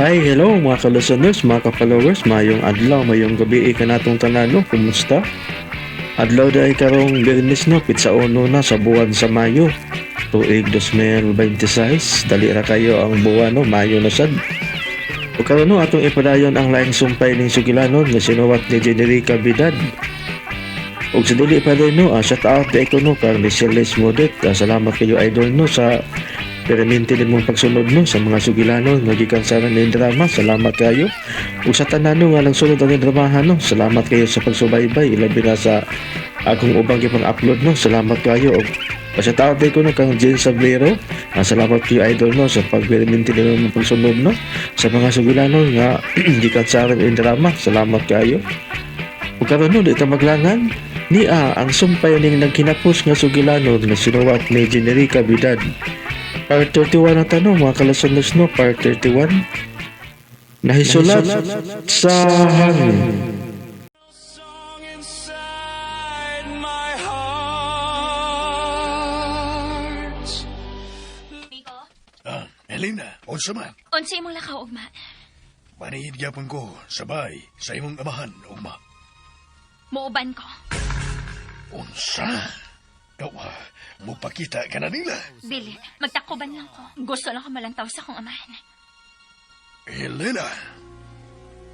Hi, hello mga ka-listeners, mga ka-followers, mayong adlaw, mayong gabi ka natong tanano, kumusta? Adlaw dahil karong Birnis no, pitsa uno na sa buwan sa Mayo, tuig 2026, dali ra kayo ang buwan no, Mayo na sad. O karon no, atong ipadayon ang laing sumpay ning sugilanon nga sinuwat ni Generica Bidad. Og sa dili pa rin no, shout out day ko no, kang ni Celes Modet, salamat kayo idol no sa perminti din mong pagsunod no sa mga sugilanon nga gikan sa ning drama. Salamat kayo. Ug sa tanan no nga nagsunod ang dramahan no, salamat kayo sa pagsubaybay ilabi na sa akong ubang gipang upload no. Salamat kayo. Og sa tao ko no kang Jane Sablero, salamat kayo idol no sa pagperminti din mong pagsunod no sa mga sugilanon nga gikan sa ning drama. Salamat kayo. Ug karon no di ta maglangan ni ang sumpay ning nagkinapos nga sugilanon nga sinuwat ni Generica Bidad. Part 31 na tanong mga kalasunod no, part 31. Nahisulat sa hangin. Song inside my heart. Miko, Elena, unsa man? unsay imong lakaw ugma? Manihid gyapon ko sabay sa imong amahan, ugma. Muuban ko. Unsa? Gawa, mupakita ka na nila. Dili, magtakuban lang ko. Gusto lang ko malantaw sa akong amahan. Elena,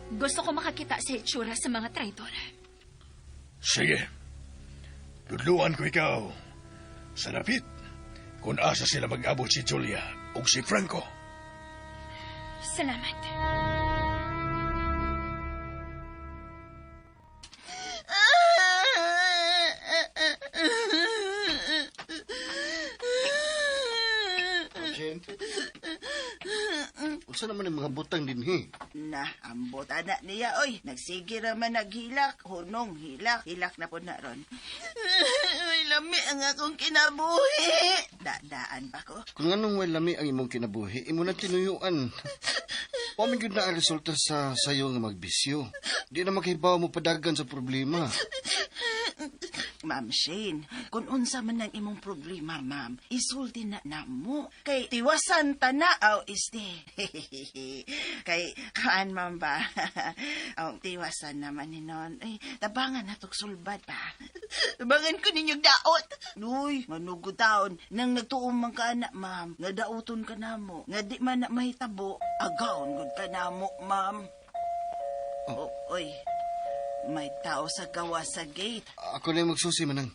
Gusto ko makakita sa itsura sa mga traidor. sige. Tudluan ko ikaw. Sa dapit, kung asa sila mag-abot si Julia o si Franco. Salamat. Jen, unsa naman yung mga butang din, Na, ambot anak niya, oy. Nagsige naman naghilak. Hunong, hilak na po na ron. Uy, lami ang akong kinabuhi. Daan pa ko. Kung anong way lami ang imong kinabuhi, imo na tinuyuan. Pamin yun na ang resulta sa sayo nga magbisyo. Di na maghibaw mo padagan sa problema. Ma'am Shane, kung unsa man ang imong problema, ma'am, isulti na namo. Kay tiwasan tanaaw isde. Kay kaan ma'am ba? Ang tiwasan naman ni non. Ay, tabangan natok sulbad pa. Tabangan ko ninyong daot. Uy, manugod taon. Nang nagtuong man ka anak, ma'am. Nga daoton ka namo. Nga di man na mahitabo. Agawon gud ka namo, ma'am. Oh, oy. May tao sa gawa sa gate. Ako na yung magsusi manang.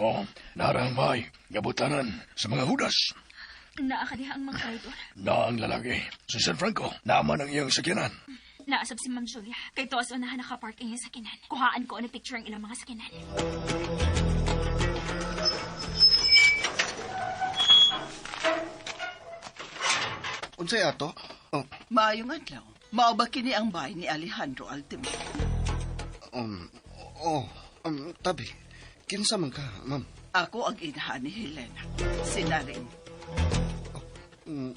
Oh, narang may gabutanan sa mga hudas. Naa ka diha ang mga traidor. Na ang lalaki, si San Franco, naaman ang iyang sakyanan. Naasab si Ma'am Julia. Kay tuwas unahan nakapark ang iyang sakinan. Kuhaan ko ang picture ang ilang mga sakinan. Unsay ato? Oh, Maayong adlaw. Mao ba kini ang bahay ni Alejandro Altimo? um, oh, tabi. Kinsa man ka, ma'am? Ako ang inahan ni Helena. Si Naring.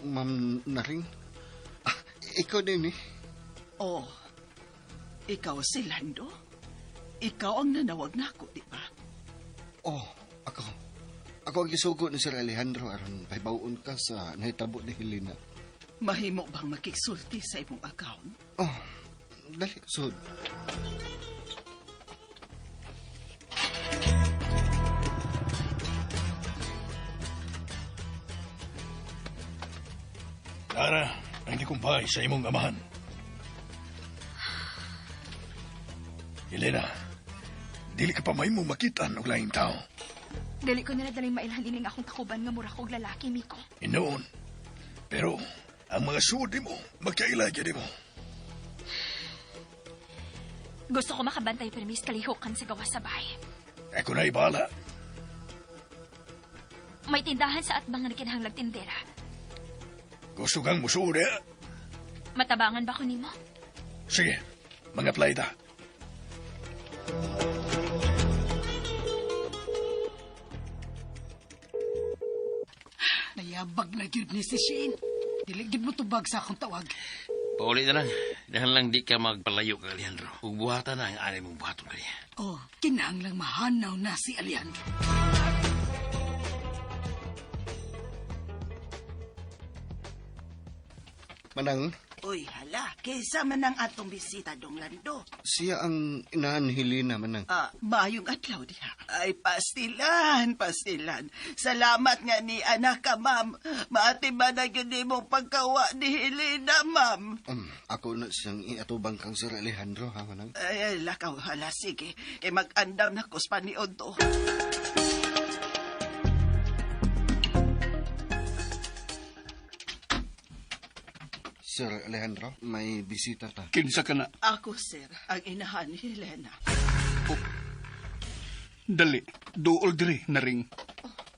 Ma'am Naring? Ikaw din eh. Oh, ikaw si Lando? Ikaw ang nanawag na ako, di ba? Oh, ako. Ako ang gisugo ni Sir Alejandro aron pahibawon ka sa nahitabo ni Helena. Mahimo bang makiksulti sa imong account? Oh, dali, sud. Tara, ang ikumpay sa imong amahan. Elena, dili ka pa may mo makitan og laing tao. Dili ko nila daling mailhan ining akong takuban nga mura kog lalaki, Miko. Inoon. Pero, ang mga suod mo, magkaila gyud mo. Gusto ko makabantay permis kalihukan sa gawa sa bahay. Ako na ibala. May tindahan sa atbang nga nakinahanglag tindera. Gusto kang musuod eh? Matabangan ba ko nimo? Sige, mga playta. Nayabag na gyud ni si Shane. Diligid mo tubag sa akong tawag. Pauli na lang. Dahan lang di ka magpalayo ka, Alejandro. Ug buhatan na ang anay mong buhaton kaniya. Oh, kinahanglang mahanaw na si Alejandro. Manang, Uy, hala, kaysa man ang atong bisita dong Lando. siya ang inahan ni Helena, manang. Mayong adlaw diha. Ay, pastilan. Salamat nga ni anak ka, ma'am. Maatiba na yun mong pagkawa ni Helena, ma'am. Ako na siyang iatubang kang Sir Alejandro, ha, manang? Ay, lakaw, hala, sige. Kay mag-andam na kus paniod to. Sir Alejandro, may bisita ta. Kinsa ka na. Ako, sir, ang inahan ni Helena. Dali, duol diri na ring.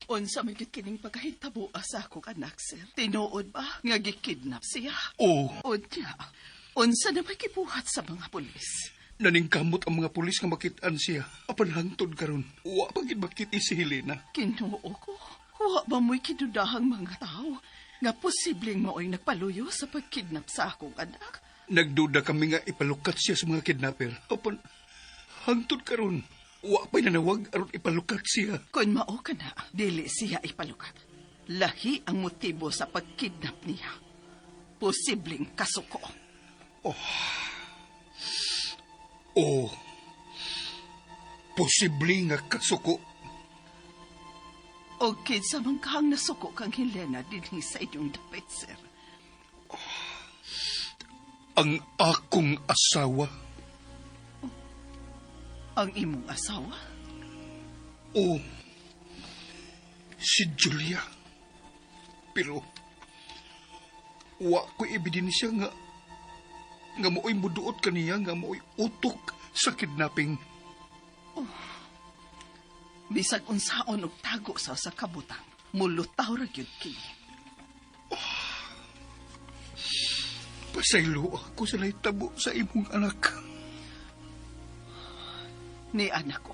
Unsa may kining pagkahitabo sa akong anak, sir. Tinuod ba nga gikidnap siya? Oo, Unya, unsa na may kibuhat sa mga pulis? naningkamot ang mga pulis nga makitaan siya. Apan hangtod karon. Wa pagid makiti si Helena. Kinuo ko. Wa ba mo'y kinudahang mga tao nga posibleng mao'y nagpaluyo sa pagkidnap sa akong anak? Nagduda kami nga ipalukat siya sa mga kidnapper. Apan hangtod karon. Wa pa'y nanawag aron ipalukat siya. Kung mao ka na, dili siya ipalukat. Lahi ang motibo sa pagkidnap niya. Posibleng kasuko. O posible nga kasuko. O kinsa man kahang nasuko kang Helena dinhi sa inyong dapit, sir. Ang akong asawa. Ang imong asawa? O si Julia. Pero wa ko ebidensya nga mooy muduot kaniya nga mooy utok sa kidnapping. Bisag unsaon og tago sa kabutang, mulutaw ra gyud kini. Pasaylo ako sa nahitabo sa imong anak. Ni anak ko,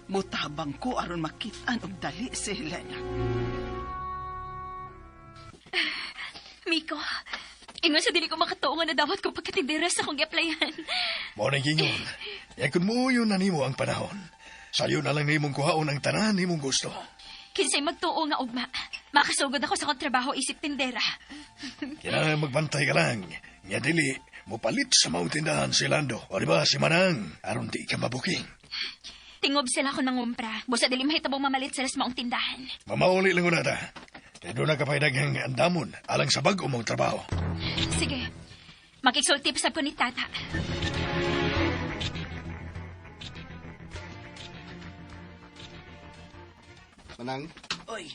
mutabang ko aron makitaan og dali si Helena. Miko, ingon sa dili ko makatuo nga nadawat ko pagkatindera sa akong gi-applyan. Mo na gingon. Yakon mo yun na nimo ang panahon. Sayo na lang nimong kuhaon ang tanan nimong gusto. Kinsay magtuo nga ugma. Makasugod ako sa akong trabaho isip tindera. Kailangan magbantay ka lang. Nga dili, mupalit sa maong tindahan si Lando. O diba, si Manang, aron di ka mabuking. Tingob sila ko ng umpra. Busa dili mahitabong mamalit sila sa maong tindahan. Mamauli lang unata. Kaya doon na kapaydagang andamon, alang sa bag mong trabaho. Sige. Makiksulti pa ko ni tata. Manang, Oy,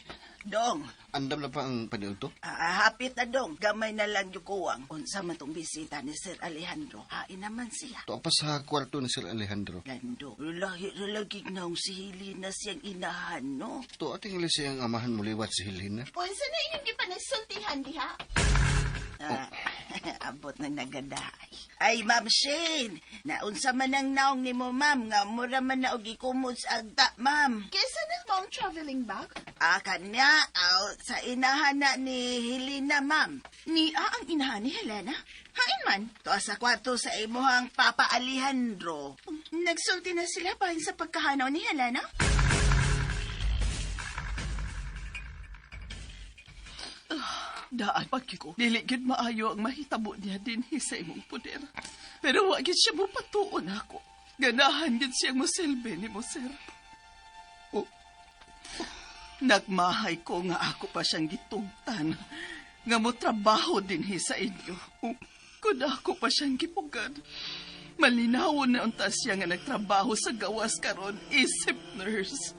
dong. andam na pa ang paniod to? Hapit na dong. Gamay na lang yung kuwang. Unsa man tong bisita ni Sir Alejandro. Hain naman siya. To pa sa kwarto ni Sir Alejandro. Lando, lahi-lalagig na si Helena siyang inahan, no? To ating siyang amahan mo liwat si Helena. Unsa na inyong gipanagsultihan diha? Abot na nagaday. Ay, Ma'am Shane, naunsa man ang naong ni mo, ma'am, nga mura man na og ikumod sa agda, ma'am. Kesa na mong traveling bag? Kanya, sa inahan na ni Helena, ma'am. Ni ang inahan ni Helena? Hain man? To sa kwarto sa imuhang Papa Alejandro. Nagsulti na sila bahin sa pagkahanaw ni Helena? Daan pagki ko. Diligid maayo ang mahitabo niya din sa imong puder. Pero wag gid siya mo patuon ako. Ganahan gid siyang mosilbi ni mo, sir. Nagmahay ko nga ako pa siyang gitungtan. Nga mo trabaho din sa inyo. Kung ako pa siyang gipugad. Malinawon na unta siya nga nagtrabaho sa gawas karon isip nurse.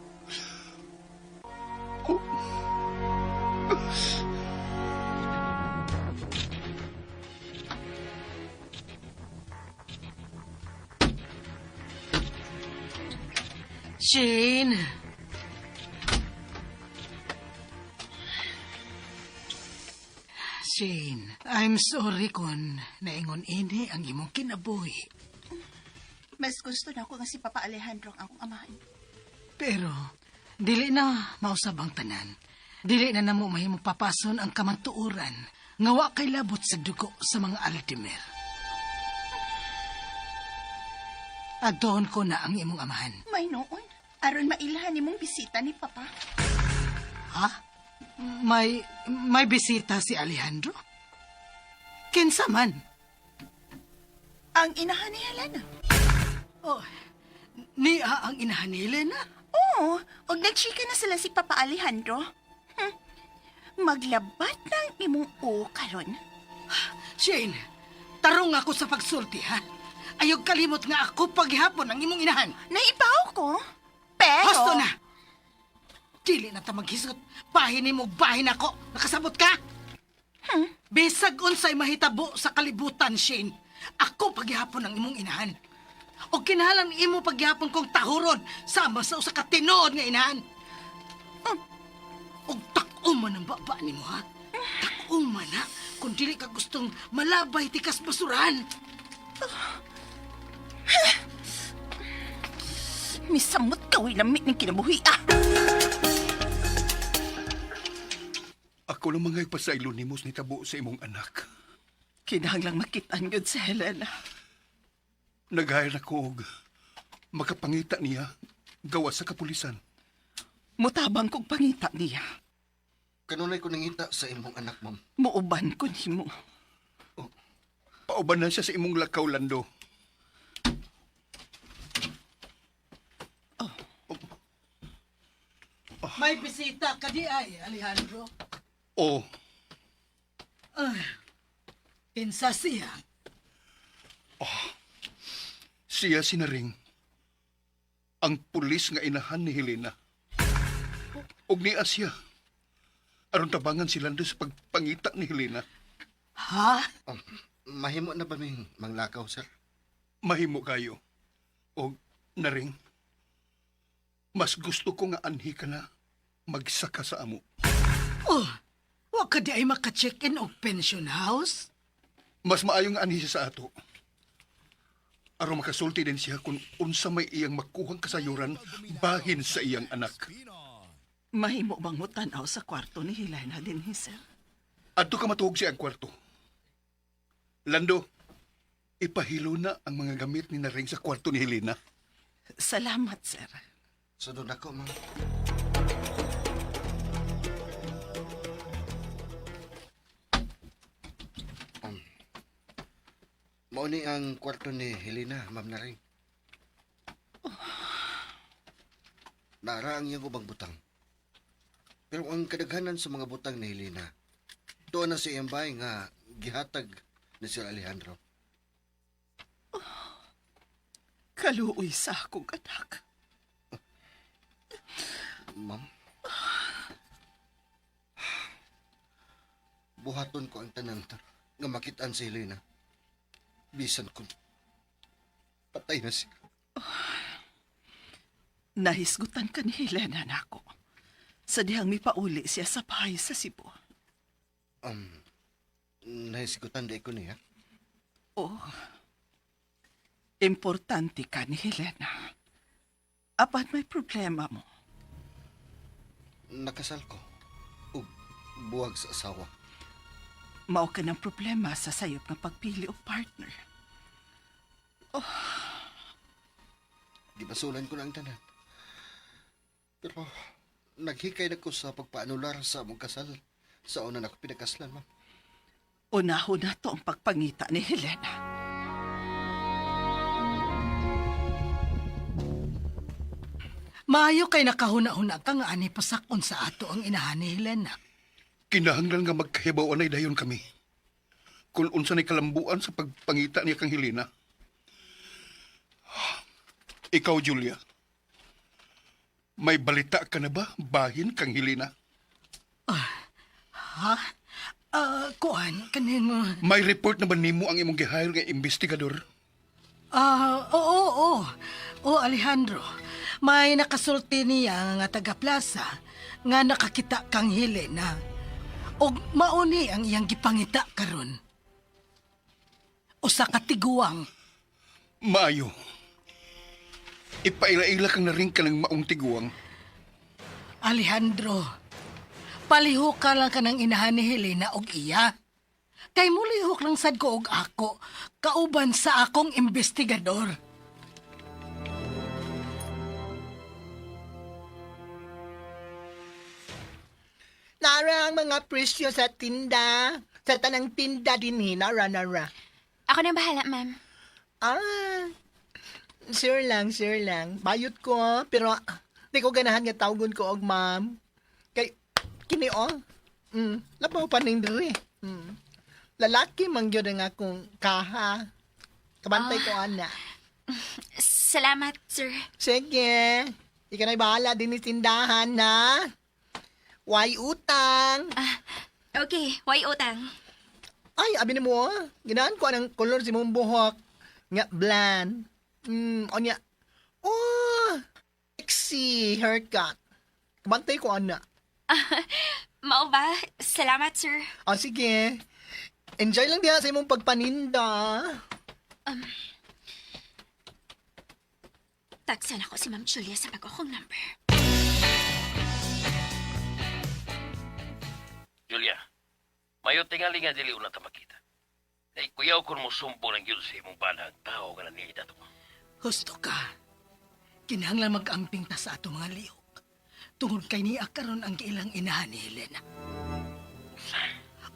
Shane! Shane, I'm sorry kung naingon ini ang imong kinabuhi. Mas gusto na ako nga si Papa Alejandro ang akong amahan. Pero, dili na mausab ang tanan. Dili na namo mahimo papason ang kamantuuran nga wa kay labot sa dugo sa mga Altimer. Adon ko na ang imong amahan. May noon, aron mailhan nimong bisita ni Papa. Ha? May bisita si Alejandro? Kinsa man? Ang inahan ni Helena. Oh, niya ang inahan ni Helena? Oo, og nagchika na sila si Papa Alejandro. Maglabat ng imong o karon. Shane, tarong ako sa pagsulti, ha? Ayog kalimot nga ako paghihapon ang imong inahan. Naibaw ko, pero... Hasto na! Dili na ta maghisot. Bahin mo, bahin ako. Nakasabot ka? Bisag unsay mahitabo sa kalibutan, Shane. Ako paghihapon ang imong inahan. O kinahalan imo paghihapon kong tahuron sama sa usa ka tinuod nga inahan. Og tak-uman ang baba nimo, ha? Tak-uman, ha? Kung dili ka gustong malabay tikas basuran. Misamot ka, lamit ng kinabuhi, ah! Ako lang mga ipasaylo ni Mos ni tabo sa imong anak. Kinahanglang makitaan yun si Helena. Nag-hire ako og makapangita niya gawa sa kapulisan. Mutabang kong pangita niya. Kanunay ko nangita sa imong anak, ma'am. Muuban ko nimo. Pauban na siya sa imong lakaw, Lando. May bisita ka di ay, Alejandro. Oh, Kinsa siya? siya sinaring ang pulis nga inahan ni Helena. Og ni Asya. Aron tabangan si Lando sa pagpangita ni Helena. Ha? Mahimo na ba ming manglakaw, sir? Mahimo kayo. Og naring, mas gusto ko nga anhi ka na magsaka sa amo. Oh, wa ka di ay maka-check-in og pension house? Mas maayo nga anhi siya sa ato. Aron makasulti din siya kung unsa may iyang makuhang kasayuran bahin sa iyang anak. Mahimo bang mutanaw sa kwarto ni Helena din, sir? Adto ka matuog siya ang kwarto. Lando, ipahilo na ang mga gamit ni Naring sa kwarto ni Helena. Salamat, sir. Sunod ako, ma'am. Mauni ang kwarto ni Helena, ma'am Naring. Naara ang iyang ubang butang. Pero ang kadaghanan sa mga butang ni Helena, doon na sa iyang bahay nga gihatag ni Sir Alejandro. Kaluoy sa akong anak. Ma'am? Buhaton ko ang tanan nga makitaan si Helena. Bisan ko patay na siya. Nahisgutan ka ni Helena nako. Sa dihang mipauli siya sa bahay sa Cebu. Nahisigutan di ko niya. Oh, importante ka ni Helena. Apat may problema mo. Nakasal ko. Ug buwag sa asawa. Mao ka ng problema sa sayop ng pagpili o partner. Gibasulan ko na ang tanan. Pero naghikay na ko sa pagpaanular sa among kasal sa una na ko pinakaslan, ma'am. Unahon na to ang pagpangita ni Helena. Maayo kay nakahuna-huna ka nga ani pasakon sa ato ang inahan ni Helena. Kinahanglan nga magkahibawan ay dayon kami. Kung unsa ni kalambuan sa pagpangita niya kang Helena. Ikaw, Julia. May balita ka na ba bahin kang Helena? Kuan, kaning... May report na ba nimo ang imong gihire nga investigador? Oo. O, Alejandro. May nakasulti niya nga taga-plaza nga nakakita kang Helena. O mauni ang iyang gipangita karon. O sa katiguang. Maayo. Ipaila-ila kang naring ka ng maong tiguang. Alejandro, palihok ka lang ka ng inahan ni Helena og iya. Kay mulihok lang sad ko og ako, kauban sa akong investigador. Narang mga presyo sa tinda. sa tanang tinda din hinara. Ako na bahala, ma'am. Sure lang. Bayot ko, pero di ko ganahan nga tawgon ko og ma'am. Kay, kini labaw pa ning diri. Lalaki man gyud ang akong kaha. Kabantay ko, ana. Salamat, sir. Sige. Ikaw na'y bahala din ni tindahan, na. Why utang? Okay, why utang? Ay, abi ni mo, ginahan ko anang kolor si mong buhok. Nga, bland. O niya, sexy haircut. Kabantay ko, ana. Mao ba? Salamat, sir. Sige. Enjoy lang diya sa imong pagpaninda. Taksan ako si Ma'am Julia sa pag-akong number. Julia, mayo tingali nga dili una ta makita. Kay kuyaw kon mo sumbo ng yun sa imong banang tao nga nanihita to. Gusto ka. Kinahanglan mag-amping ta sa ato mga lihok. Tungod kay niya karon ang ilang inahan ni Helena.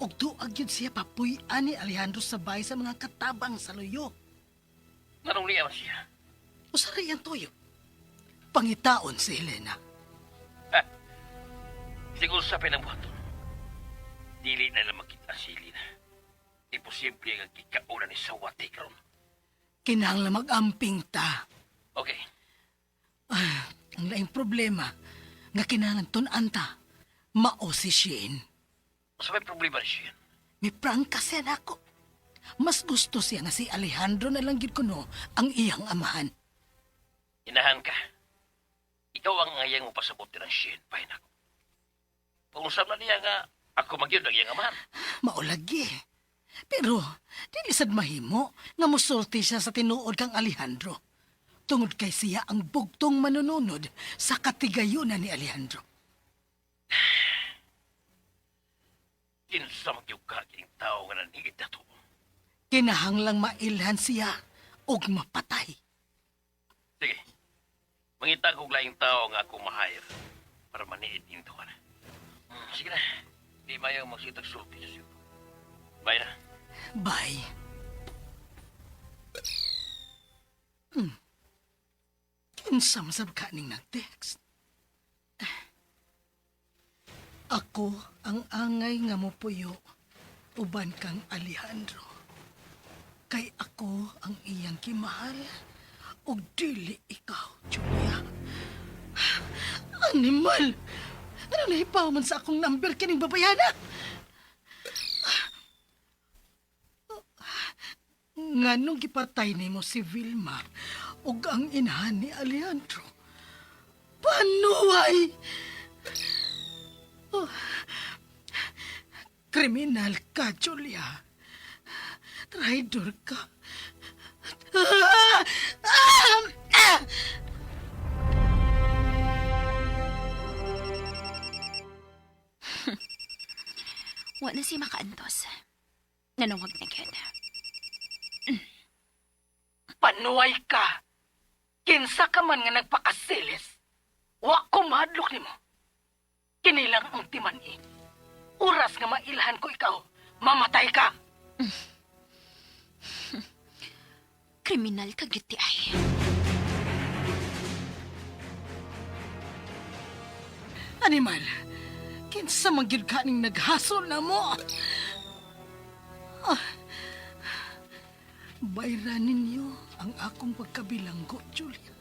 Og tuag yun siya papuy-an ni Alejandro sabay sa mga katabang sa luyo. Nanong niya man siya? Usaray ang toyo. Pangitaon si Helena. Siguro sa pinambuhaton. Dili na lang makita sili na. Imposible ang kikauna ni Sawati karon. Kinahanglan mag-amping ta. Okay. Ang laing problema nga kinahanglan tun-anta. Mao si Shane. Sa may problema ni siya. May prangka siya na ako. Mas gusto siya nga si Alejandro na lang gid kuno ang iyang amahan. Inahan ka. Ikaw ang ngayang mo pasabuti ng Shin, pahin ako. Pag-usap na niya nga, ako magyod ang iyang amahan. Maulagi. Pero, dili sad mahimo nga musulti siya sa tinuod kang Alejandro. Tungod kay siya ang bugtong manununod sa katigayunan ni Alejandro. Kinsa magyog ka kining tao nga nanigit na to. Kinahanglang mailhan siya og mapatay. Sige. Mangita kong laing tao nga akong mahayar para maniit yung to ka na. Sige na. Di mayang magsitag sulti sa siyo. Bye na. Bye. Kinsa masab ka ning nag-text? Ako ang angay nga mopuyo uban kang Alejandro. Kay ako ang iyang kimahal o dili ikaw, Julia. Animal! Ano nahipaw man sa akong number kining babayana? Nganong gipatay nimo si Vilma ug ang inahan ni Alejandro? Panuway! Kriminal ka, Julia. Traitor ka. Wa na siya makaantos. Nanungag na gyud. Panuway ka. Kinsa ka man nga nagpakasilis. Wa ko mahadlok nimo. Kinilang ang timani. Oras nga mailhan ko ikaw, mamatay ka. Kriminal ka gyud ti ay. Animal, kinsa man gyud ka ning naghasol na mo. Bayran ninyo ang akong pagkabilanggo, Julia.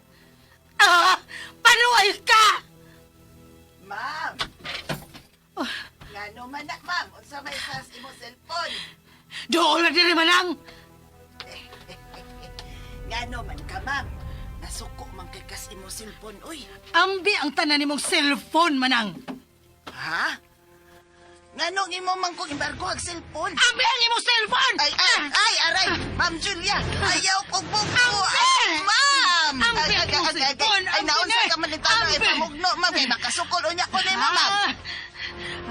Panuway ka! Ma'am! Ngano man na, ma'am? Unsa may sas imo cellphone? Doon na diri manang! Ngano man ka, ma'am? Nasuko man kay kas imo cellphone, uy. Ambi ang tanan nimong cellphone, manang! Ha? Ngano imo man kong embargo ang cellphone? Ambi ang imong cellphone! Ay, aray! Ma'am Julia, ayaw kong bugto! Ma'am! Ambi ang imong cellphone! Ay, naunsa ka man ito na ipamugno, ma'am. Kay makasukol unya ko na mo, ma'am.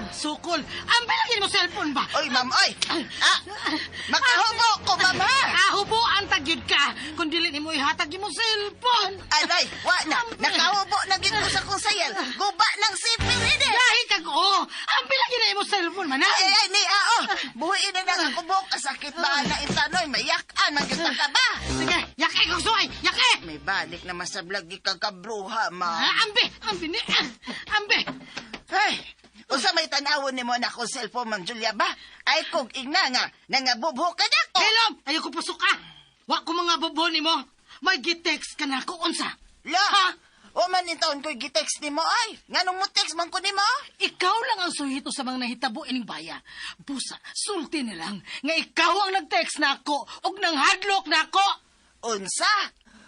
Sukol! Ambi lang imong cellphone ba? Oy, ma'am, oy! Makahubo ko, ma'am, ha? Kahubo ang tagyod ka! kung dili nimo ihatag imong cellphone. Aray, wa na. Nakaubo na gid ko sa kong sayal. Guba ng sipil ini. Lahi kag oo. Ambi lagi na imong cellphone man. Ay, ni ao. Buhi na lang ako buhok. Kasakit ba na itanoy? Mayakan, magyuta ka ba? Sige, yaki kog suway. Yaki. May balik na masablag ikagkabruha, ma. Ambi ni. Ambi. Ay, usa may tanawon ni mo na akong cellphone, Ma'am Julia ba? Ay, kung igna nga, nangabubho ka na ko. Hello, ayo ko pasok ka. Wa ko mga bobo nimo. May gitext ka na ko unsa. La, Ha? o man itaon ko'y gitext ni mo, ay. Nganong mo text man ko ni mo? Ikaw lang ang suhito sa mga nahitabo ining baya. Busa, sulti na lang nga ikaw ang nag-text na ako ug nang hadlok na ako. Unsa?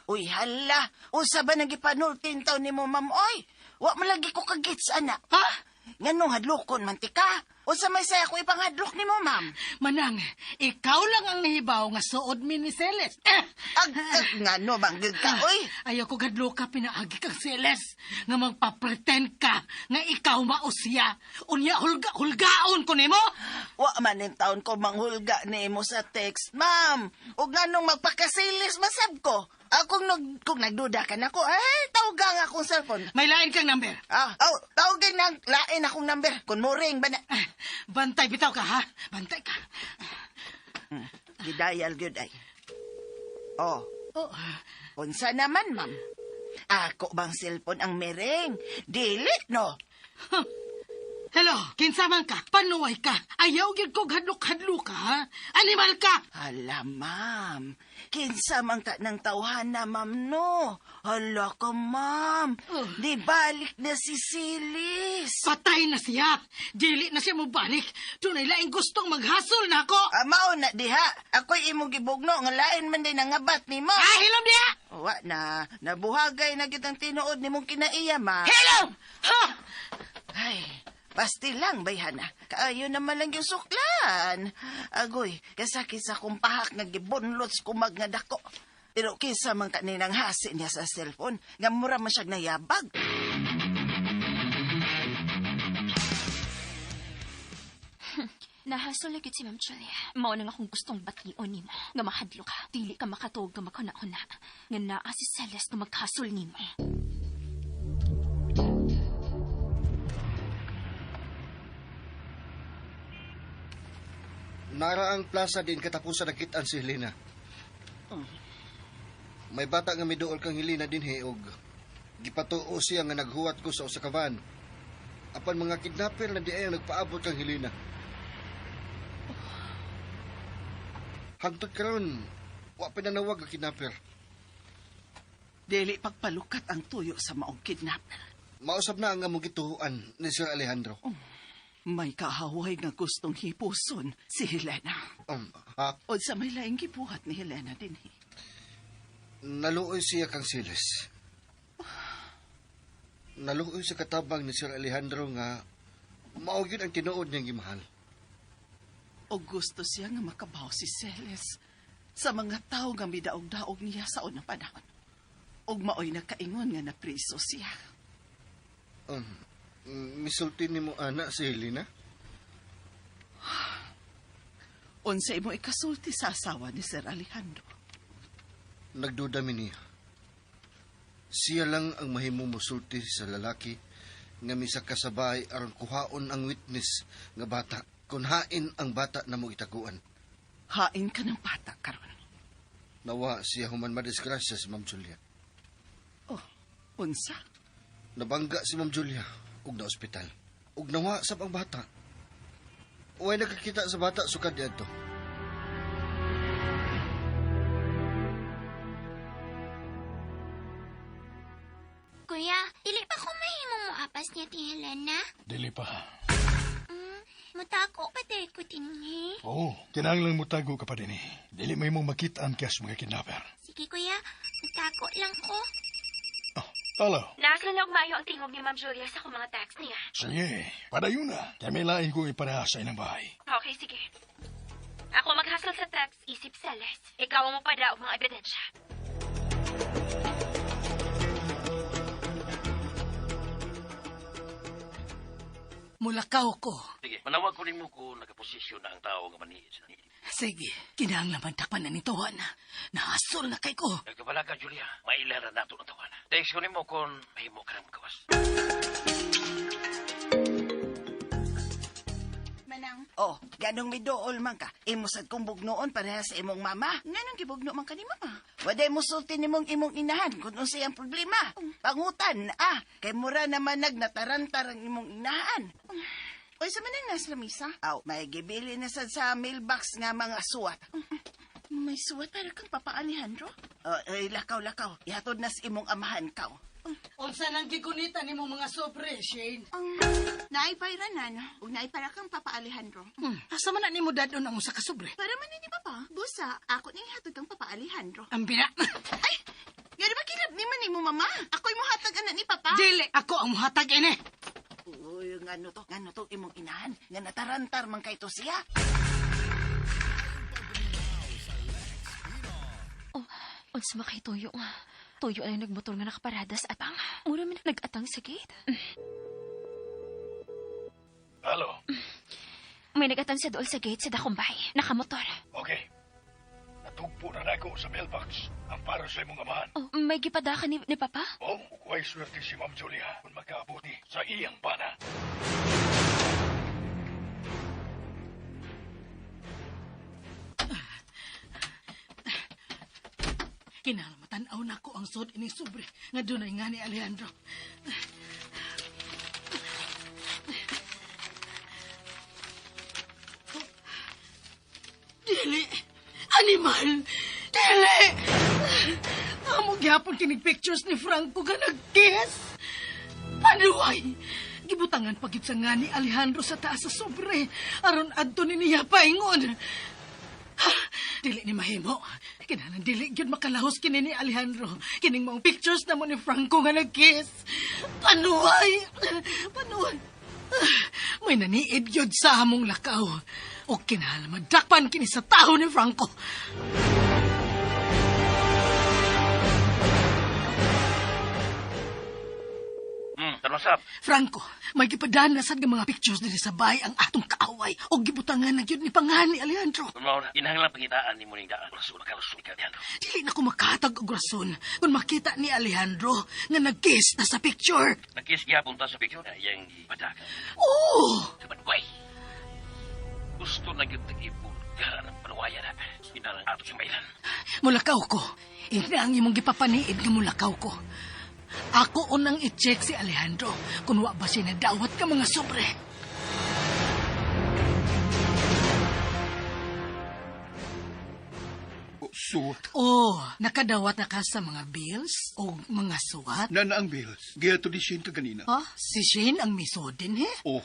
Uy, hala. Unsa ba nagipanultin taon ni mo, ma'am, oy? Wa mo lagi ko kagits, anak. Ha? Nganong hadlokon, mantika? Unsa may saya ko ipanghadlok ni mo, ma'am? Manang, ikaw lang ang nahibaw nga suod mi ni Celeste. Ngano manggid ka, oy? Ayaw ko gadlo ka pinaagi kang Celeste nga magpa-pretend ka nga ikaw mausya. Unya hulgaon ko nimo. Wa man in taon ko manghulga ni mo sa text, ma'am. O nganong magpakasilis masab ko. Kung nagduda ka na ko, ay, tawagan akong cellphone. May lain kang number. Tawagan ng lain akong number. Kung mo ring ba na... Bantay bitaw ka ha. Bantay ka. Gidayal gyud ay. Oh, Oh, unsa naman, ma'am? Ako bang cellphone ang mereng? Dili, no? hello, kinsa man ka? Panuway ka? Ayaw gyud ko hadlok-hadlok ka ha? Animal ka. Hala, ma'am. Kinsa man ka ng tawhana, ma'am, no? Hala ka, ma'am. Di balik na si Silis. Patay na siya. Dili na siya mabalik. Tunay laing gustong maghasol na ako. Mao na diha. Ako'y imong gibugno nga lain man din nangabat nimo. Hilom niya! Wa na. Nabuhagay na gyud ang tinuod nimong kinaiya, ma. Hilom! Ha! Ay, pasti lang, bayhana. Kaayo naman lang yung suklan. Agoy, kasakit sa kumpahak nga gibunlots kumag nga dako. Pero kisa man kaninang hasi niya sa cellphone, nga mura man siya nayabag. Nahasol lagi si Ma'am Julia. Mao na nga akong gustong bation nimo. Nga mahadlo ka. Dili ka makatuog nga maghuna-huna. Nga naa si Celeste nga maghasol nimo. Nara ang plaza din katapusan nakitaan si Helena. May bata nga miduol kang Helena din og gipatuo siya nga naghuwat ko sa usa ka van. Apan mga kidnapper na di ay nagpaabot kang Helena. Hangtod karon, wa pinanawag ang kidnapper. Dili pagpalukat ang tuyo sa maong kidnapper. Mausab na ang among gituhuan ni Sir Alejandro. May kahaway nga gustong hipuson si Helena. Ha? O sa may laing gibuhat ni Helena din. Naluoy siya kang Siles. Naluoy sa katabang ni Sir Alejandro nga mao gyud ang tinuod niyang gimahal. O gusto siya nga makabaw si Celes sa mga tao nga midaog-daog niya sa unang panahon. Og maoy nakaingon nga napriso siya. Misulti ni mo anak si Helena? Unsa imo ikasulti sa asawa ni Sir Alejandro? Nagduda mi niya. Siya lang ang mahimong musulti sa lalaki nga misa kasabay aron kuhaon ang witness nga bata kung hain ang bata na mo itaguan. Hain ka ng bata karon. Nawa siya human madisgrasya si Ma'am Julia. Oh, unsa? Nabangga si Ma'am Julia ug na ospital. Ug nawa sab ang bata. Uway nakakita sa bata sukad dito. Kuya, dili pa ko mahimong mo apas niya ti Helena? Dili pa. Mutako pa tayo ko tinhi. Oo, kinahanglan mo tago ka pa din eh. Dili may mong makitaan kaya sa mga kidnapper. Sige kuya, mutako lang ko. Hello. Nakalag mayo ang tingog ni Ma'am Julia sa akong mga text niya. Sige, padayon na. Kaya may lain ko ipareha sa inang bahay. Okay, sige. Ako maghasol sa text, isip Celeste. Ikaw ang mapada og mga ebidensya. Mulakaw ko. Sige, manawag ko rin mo kung nakaposisyon na ang tao nga maniid. Sige, kinahanglan takpan na nito, na. Nahasol na kay ko. Nagkabala ka, Julia. Mailara na ito ng tawana. Text ko mo kung mahimo ka ng gawas. Manang. Oh, ganong midool man ka. Imusad kong bugnoon pareha sa imong mama. Nganong gibugno man ka ni mama? Waday mo sulti nimong imong inahan kung unsay ang problema. Pangutan, kay mura naman nagnatarantar ang imong inahan. Oy, sa manang nasa lamisa? Aw, may gibili na sa mailbox nga mga suwat. May suwat para kang Papa Alejandro? Lakaw. Ihatod na sa imong amahan kaw. Unsa nang gigunita nimo mga sobre, Shane? Naipayra na, no? Ug naipara kang Papa Alejandro. Asa man na nimo dadon ang usa ka sobre? Para man ni Papa. Busa, ako ning hatod kang Papa Alejandro. Ang bina. Ay! Gari ba kilab ni man mo, Mama? Ako'y muhatag anak ni Papa. Dili ako ang muhatag ini. Uy, ngano to imong inahan. Nga natarantar man kay to siya. Oh, unsa makay tuyo nga. Tuyo ay nagmotor nga nakaparada sa atang. Mura man nag-atang sa gate. Halo? May nag-atang sa dool sa gate sa dakong bahay. Nakamotor. Okay. Natugpo na ako sa mailbox ang para sa imong amahan. Oh, may gipada ka ni Papa? Oh, kuwa'y swerte si Ma'am Julia kung magkaabuti sa iyang pana. Kinalamatan-aw na ko ang sod ining sobre nga dunay nga ni Alejandro. Dili! Animal! Dili! Amo gyapon kinig pictures ni Franco nga nag-kiss! Panuway! Gibutangan pagit sa nga ni Alejandro sa taas sa sobre aron adto ni niya paingon. Dili ni mahimo. Kinahanglan dili gyud makalahos kini ni Alejandro. Kining mga pictures na mo ni Franco nga nag-kiss. Panuway! Panuway! May naniid gyud sa among lakaw. O kinahanglan madakpan kini sa taho ni Franco. Tanmasap. Franco, may gipadana sad nga mga pictures dili sa bahay ang atong kaaway o gibutangan na gyud ni pangan ni Alejandro. Kung mao na, inahanglan pagitaan ni mo ning daan. Rason, makalusong ni Alejandro. Dili na ko makatag og rason kung makita ni Alejandro nga nag-kiss na sa picture. Nagkis gyapon ta sa picture na iyang ipadagan. Oo! Kabanway. Gusto na gyud ibulgaran ang panuwaya na. Inalang ato sa mailan. Mulakaw ko. Ina ang imong gipapaniid nga mulakaw ko. Ako unang i-check si Alejandro kung wa ba siya nadawat ka mga sobre. Suwat. Oh, nakadawat na ka sa mga bills o mga suwat? Na ang bills. Gaya to di siya ka ganina. Ha? Si Shane ang misodin, he? Oh.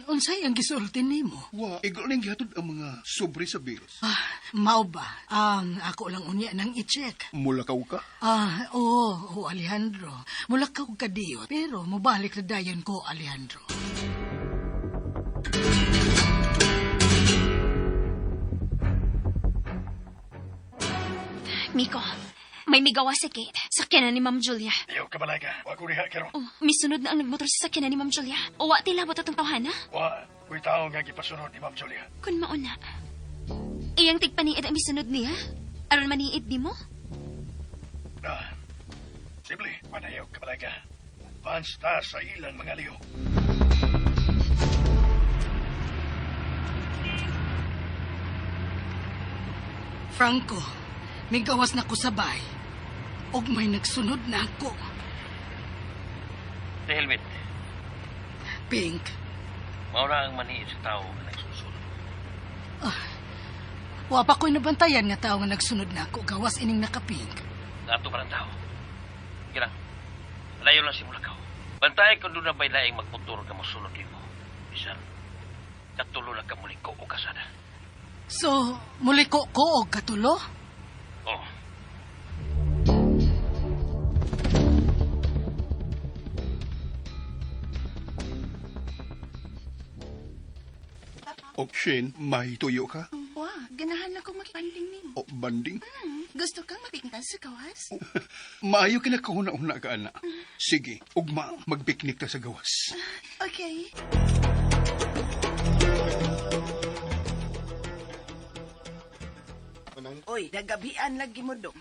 Unsay ang gisultin nimo? Wa, igol lang gihatod ang mga sobre sa bills. Mao ba? Ako lang unya nang i-check. Mulakaw ka? Oo, Alejandro. Mulakaw ka diyo, pero mubalik na dayon ko, Alejandro. Miko, may migawa sa gate. Sakyanan ni Ma'am Julia. Ayaw ka balay ka. Wa ko riha karon. Oh, misunod na ang nagmotor sa sakyanan ni Ma'am Julia. O wa tilabot atong tawhana? Wa, kuy tao nga gipasunod ni Ma'am Julia. Kun mauna. Iyang tigpaniid ang misunod niya? Aron maniid di mo? Simple, panayaw ka balay ka. Fans ta sa ilang mga liyo. Franco, may gawas na ko sa bahay. Og may nagsunod na ako. Sa helmet. Pink, Mauna ang maniid sa tao na nagsusunod. wa pa ko'y nabantayan nga tao nga nagsunod na ako. Gawas ining nakapink. Nato pa ng tao. Kira, layo lang si Mulakaw. Bantay kung doon na ba'y laing magmotor ka masunod din mo. Bisan, katulo lang ka muling ko o kasada. So, muli ko og katulo? Oh, O, Shane, may tuyo ka? Wa, ganahan ako makipanding nimo. O, banding? Gusto kang mapiknikan sa gawas? Maayo kinakauna-una ka, anak. Sige, ugma, magpiknik ta sa gawas. Okay. Uy, nagabian lagi mo dong.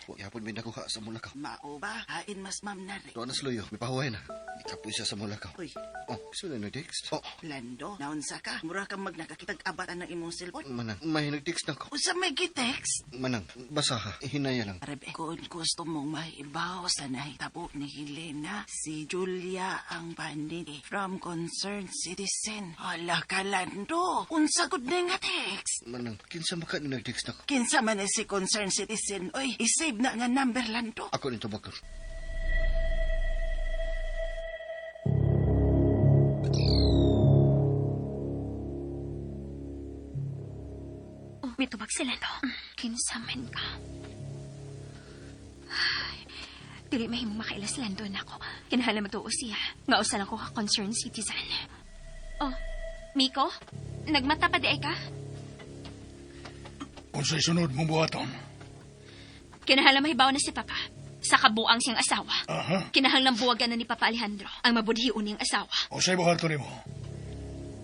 Huwag yapon may nakuha sa Mulakaw. Mao ba? Hain mas ma'am na rin. Doon na sluyo, may pahuway na. Ikapoy siya sa Mulakaw. Uy, Oh, gusto na nag-text? Oh, Lando, naunsa ka. Mura kang magnakakitag-abatan ng imong cellphone. manang, may nag-text na ko. Usa may gitext. Manang, basa ha, hinaya lang. Rebe, kung gusto mong maibaw sa nahitabo ni Helena, si Julia ang banding from Concerned Citizen. Hala ka, Lando. Unsa gud na nga text. Manang, kinsa maka ni nag-text na ko. Kinsa man ni si Concerned Citizen. Oy, isave na nga number, Lando. Ako nito bakor. Oh, may tubag sila to. Kinsaman ka. Ay, dili mahimong makailas lando na ako. Kinahala matuo siya. Ngausa lang ko ka concerned citizen. Oh, Miko? Nagmata pa di ay ka? Kung sa'y sunod mong buhaton. Kinahala mahibaw na si Papa. Sa kabuang siyang asawa. Aha. Kinahanglang buwagan na ni Papa Alejandro ang mabudhiun niyang asawa. O sa'y buhaton mo.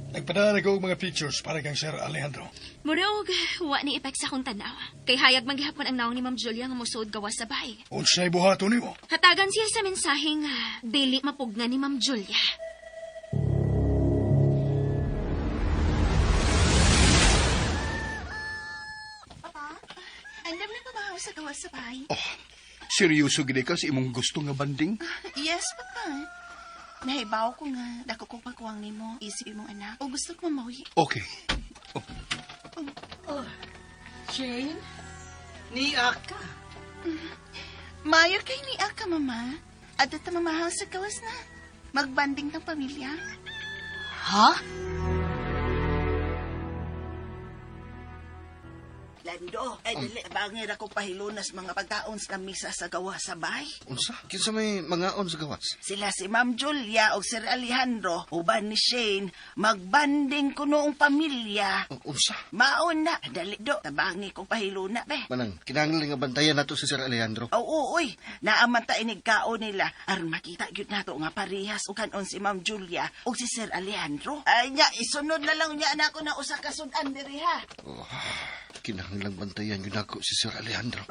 Nagpadala ko mga pictures para kang Sir Alejandro. Murag, wa ni epek sa akong tanaw. Kay hayag manggihapon ang naong ni Ma'am Julia nga musod gawas sa bahay. O sa'y buhaton mo. Hatagan siya sa mensahe nga dili mapugna ni Ma'am Julia. Papa, andam na ba sa gawas sa bahay? Oh, seryoso gid ka sa imong gusto nga banding? Yes, Papa. Nahibaw ko nga, dako ko pagkuwang ni mo, isip mong anak, o gusto ko mamawi. Okay. Shane? Niya ka? Mayor kay ni Aka, Mama. At ito mamahal sa gawas na. Magbanding ng pamilya. Ha? Lando, dili bangir ako pahilunas mga pagkaon sa misa sa gawa sa bahay. Unsa? Kinsa may mga on sa gawas? Sila si Ma'am Julia o Sir Alejandro, uban ni Shane, magbanding ko noong pamilya. Unsa? Maon na, dali do, tabangi kong pahiluna, be. Manang, kinahanglan nga bantayan nato si Sir Alejandro. Oo, uy, naaman ta inig kao nila, aron makita yun nato nga parehas o kanon si Ma'am Julia o si Sir Alejandro. Ay nya, isunod na lang niya na ako na usa ka sudan diri ha. Oh, kinahanglang bantayan yun ako si Sir Alejandro.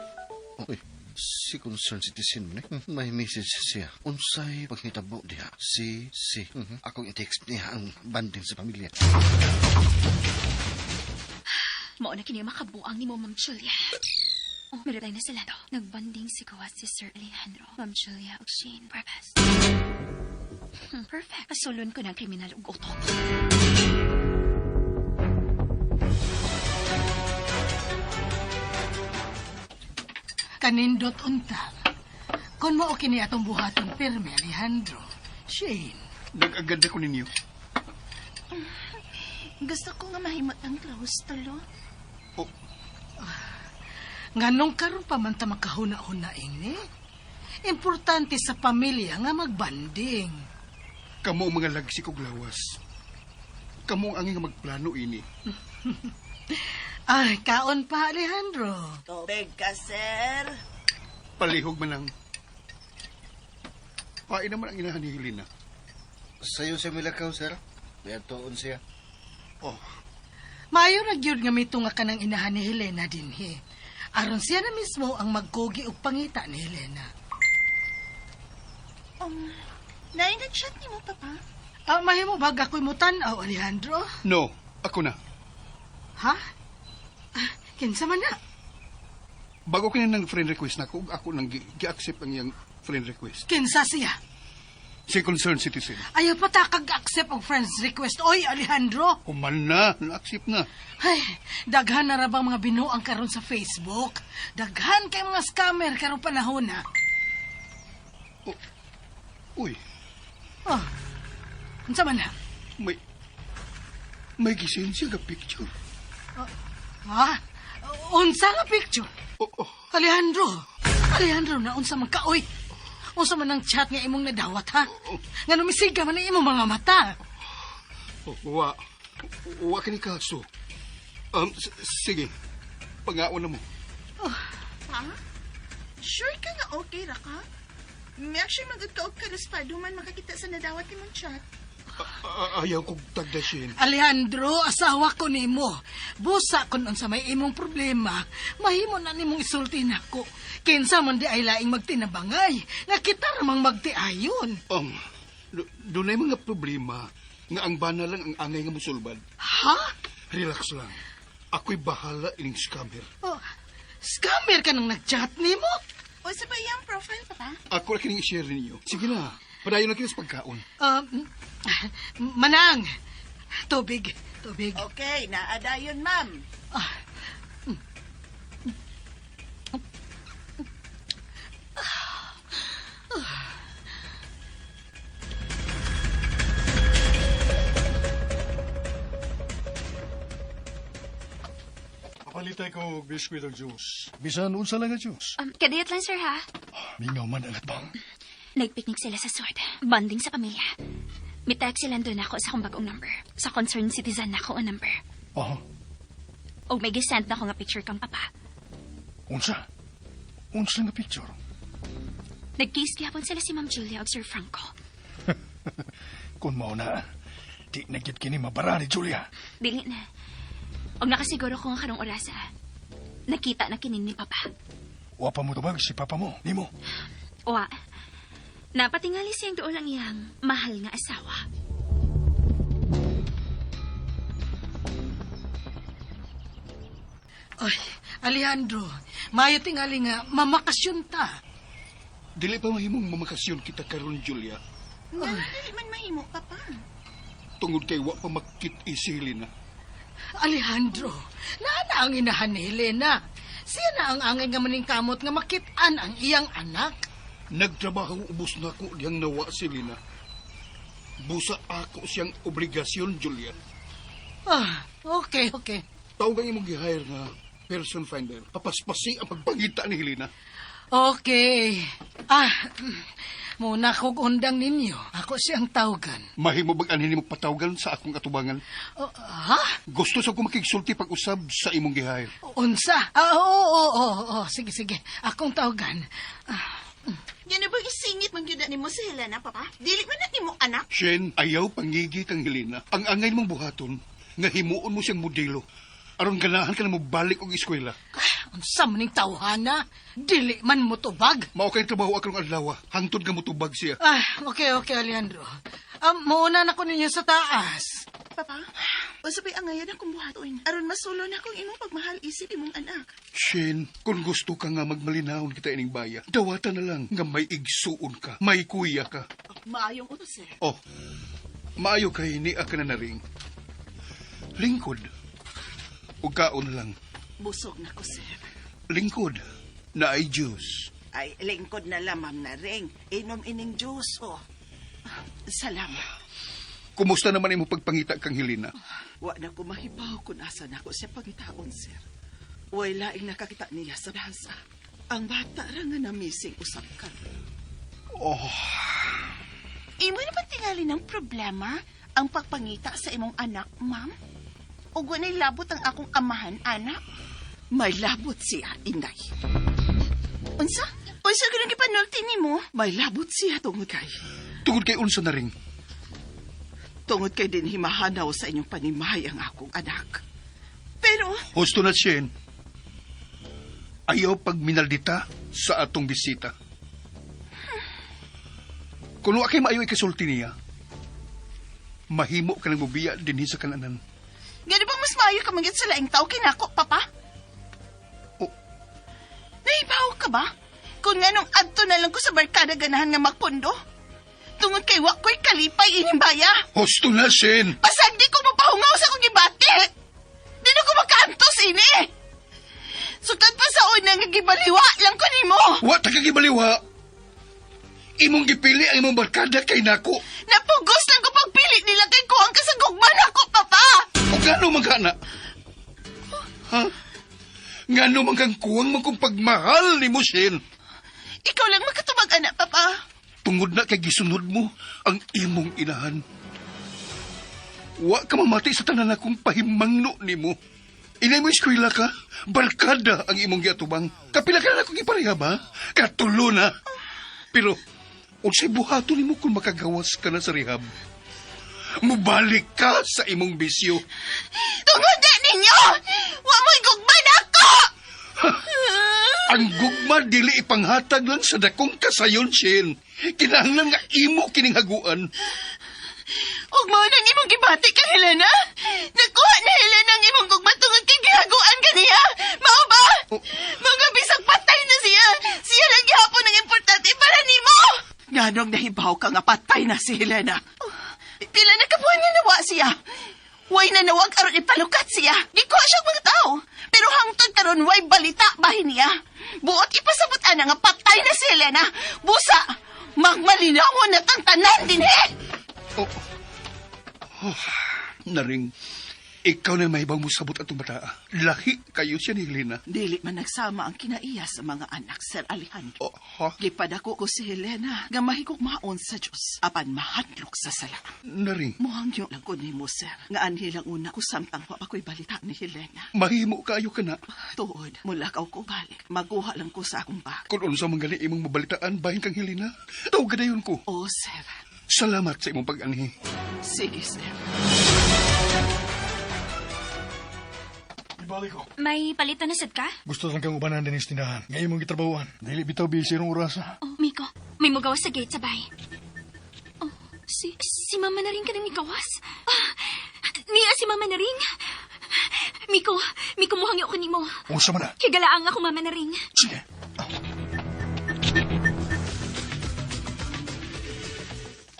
Uy, si concerned citizen mo may message siya. Unsay paghitabo diha. Si. Akong i-text niya ang banding sa pamilya. Mao na kini makabuang ni mo, Ma'am Julia. Oh, meron na sila to. Nagbanding si gawas si Sir Alejandro, Ma'am Julia ug Shane Barbas. Perfect. Pasulon ko ng kriminal ug utok. Kanindot unta. Kung mo o kini atong buhaton pirme, Alejandro. Shane. Nag-agad ko ninyo. Gusto ko nga mahimot ang close tulo. Oh, Nganong karon pa man ta makahuna-huna ini? Importante sa pamilya nga magbanding. kamo mga lagsi kog lawas. Kamo ang nga magplano ini. Ay, kaon pa, Alejandro. Tubig ka, sir. Palihog man ang... Pain naman ang inahan ni Helena. Sayo siya milakaw, sir. May atoon siya. Oh, Mayo ra gyud nga mitong nga kanang inahan ni Helena dinhi. Aron siya na mismo ang magkugi og pangita ni Helena. Nag-chat ni mo, Papa? Mahimo bag ako'y mutan-aw, Alejandro? no. Ako na. Ha? Kinsa man na? Bago ka na ng friend request na ako nang gi-accept ang iyang friend request. Kinsa siya? Si concerned citizen. Ayaw pa ta kag-accept og friend's request. Oy, Alejandro! Human na. Na-accept na. Ay, daghan na ra bang mga binuang karon sa Facebook? Daghan kay mga scammer karong panahon na. Uy, Oh, unsa man na? may gising siya ka picture. Ha? Unsa nga picture? Oh, Alejandro na unsa man ka, oy? Unsa man ang chat nga imong nadawat, ha? Nga numisiga man ang imong mga mata. Wa ka ni kaso. Sige. Pangaon na mo. Ha? Sure ka nga okay ra ka? May actually magagkaog ka respado man makakita sa nadawat ni mong chat. Ayaw kong tagda, Shane. Alejandro, asawa ko nimo. Busa kun unsa may imong problema, mahimo na nimong isulti nako. Kinsa man di ay laing magtinabangay, nga kita ramang magtiayon. Dunay mga problema nga ang bana lang ang angay nga musulbad. Ha? Relax lang. Ako'y bahala ining scammer. Oh, scammer ka nang nag-chat nimo? O sa ba yung profile, Papa? Ako na kining i-share ninyo. Sige na, padayon na kita sa pagkaon. Manang, tubig. Okay, naadayon, ma'am. Palitay ko og biskwit og juice. Bisan unsa lang nga juice. Kadiyot lang, sir, ha? Mingaw man ang atbang. Nagpiknik sila sa sword. Bonding sa pamilya. Mitag sila doon ako sa akong bagong number. Sa concerned citizen na ako ang number. Oh, O may gisend na ako nga picture kang papa. unsa? Unsa nga picture? Nag-kiss gyapon sila si Ma'am Julia o Sir Franco. Kung mao na, di na gid kini mabara ni Julia. Dili na. Og nakasiguro ko nga karong orasa. Nakita na kinin ni papa. Wa pa mo tubag si papa mo, nimo. Wa. Napatingali siyang doon lang iyang mahal nga asawa. Oy, Alejandro, mayo tingali nga mamakasyon ta. Dili pa mahimong mamakasyon kita karon, Julia. Nga dili man mahimo, Papa. Tungod kay wa pa makit si Helena. Alejandro, naana ang inahan ni Helena. Siya na ang angay nga maningkamot nga makitaan ang iyang anak. Nagtrabaho ubos na ko diyang nawa si Helena. Busa ako siyang obligasyon, Julia. Okay. Tawag ang imong gi-hire nga person finder. Papaspasi ang pagpangita ni Helena. Okay. Muna kog undang ninyo. Ako siyang tawagan. Mahimo bag-anhin mo patawagan sa akong atubangan. Ha? Gusto sa ko makigsulti pag-usab sa imong gi-hire. Unsa? Oo. Sige. Akong tawagan. Yan na ba isingit mang yuda ni mo si Helena, Papa? Dili man na ni mo anak? Shen, ayaw pangigit ang Helena. Ang angay mong buhaton, nga himuon mo siyang modelo. Aron ganahan ka na mo balik og eskwela. Unsa man ning tawhana? Dili man mo tubag. Mao kay trabaho akong adlaw, hangtod nga mo tubag siya. Okay, Alejandro. Mauna na ko ninyo sa taas. Papa, o sabay angayan akong buhaton. Aron masulo na akong imong pagmahal isip imong anak. Shen, kung gusto ka nga magmalinahon kita ining baya, dawatan na lang nga may igsuon ka, may kuya ka. Maayong utos, sir. Oh, maayo kay ni ka na ring. Lingkod. O kaon lang. Busog na ko, sir. Lingkod na ay juice. Ay, lingkod na lamang na ring. Inom ining juice, oh. Salamat. Kumusta naman imo pagpangita kang Helena? Wa na ko mahibaw kung asan ako siya pangitaon, sir. Wala ing nakakita niya sa bansa. Ang bata ra nga na-missing usap ka. Oh, Imo na ba tingali ng problema ang pagpangita sa imong anak, ma'am? O ganay labot ang akong amahan, anak? May labot siya, inday. Unsa? Unsa ka nang ipanulti ni mo? May labot siya tungod kay. tungod kay unsa na ring. Tungod kay din himahanaw sa inyong panimahay ang akong anak. Pero, Husto na Shen. Ayaw pag minaldita sa atong bisita. Kung wa kay maayo ikasulti niya, mahimo ka nang mubiya dinhi sa kananan. gani bang mas maayo ka manggit sa laing tao kinako, Papa? Oh. Nahibaw ka ba? Kung nganong adto na lang ko sa barkada ganahan nga magpundo? Tungod kay wa ko'y kalipay ining baya. Husto na Shen. Pasag di ko mapahungaw sa kong gibati. Di na ko makaantos ini. Sutad pa sa una nga gibaliwa lang ko nimo. Wa ta kagibaliwa. Imong gipili ang imong barkada kay nako. Napugos lang ko pagpili nila kay ko ang kasagugman ako, Papa. O gano magana? Ha? Ngano man kang kuwang man kung pagmahal ni mo, Shen? Ikaw lang makatubag, anak, Papa. Tungod na kay gisunod mo ang imong inahan. Wa ka mamati sa tanan akong pahimangno nimo. Inay mo eskwela ka, barkada ang imong giatubang. Kapila ka na akong ipareha ba? Katulo na. Pero, unsay buhato nimo kung makagawas ka na sa rehab? Mubalik ka sa imong bisyo. Tungod na ninyo! Wa mo'y gugman ako! Ang gugma dili ipanghatag lang sa dakong kasayon, Shin. Kinahanglan nga imo kining haguan. Ug mao nang imong gibati kang Helena? Nakuha na Helena ang imong gugma tungod kay gihaguan kaniya. Mao ba? Mga bisag patay na siya. Siya lang gihapon ang importante para nimo. Nganong nahibaw ka nga patay na si Helena? Pila na kabuhan nga nawa siya. Way na nawag aron ipalukat siya. Gikuha siyang mga tao. Pero hangtod karon way balita bahin niya. Buot ipasabot ana nga patay na si Helena. Busa, magmalinawon na tang tanan din Naring, ikaw na may ibang musabot atong bata. Lahi kayo siya ni Helena. Dili man nagsama ang kinaiya sa mga anak, Sir Alejandro. Ha? Gipadako ko si Helena nga mahigugmaon sa Diyos apan mahadlok sa sala. Naring, Muhangyo lang ko ni mo, Sir. Nga anhilang una ko samtang wa ako'y balita ni Helena. mahimo kayo ka na. Tuod, mulakaw ko balik. Maguha lang ko sa akong bag. Kung unsa man gali imong mabalitaan bahin kang Helena, tawag gadayon ko. Oo, Sir. Salamat sa imong pag-anhi. Sige, Sir. Ibalik ko. May palitan na sad ka? Gusto lang kang ubanan din tindahan. Ngayon mong gitrabahuan. Dili bitaw bisirong orasa. Oh, Miko, may mugawas sa gate sa bahay. Oh, si Mama na rin ka ng mikawas. Niya si Mama na rin. Miko, muhangyo ko ni mo. Unsa man na? Kigalaang ako Mama na rin. Sige.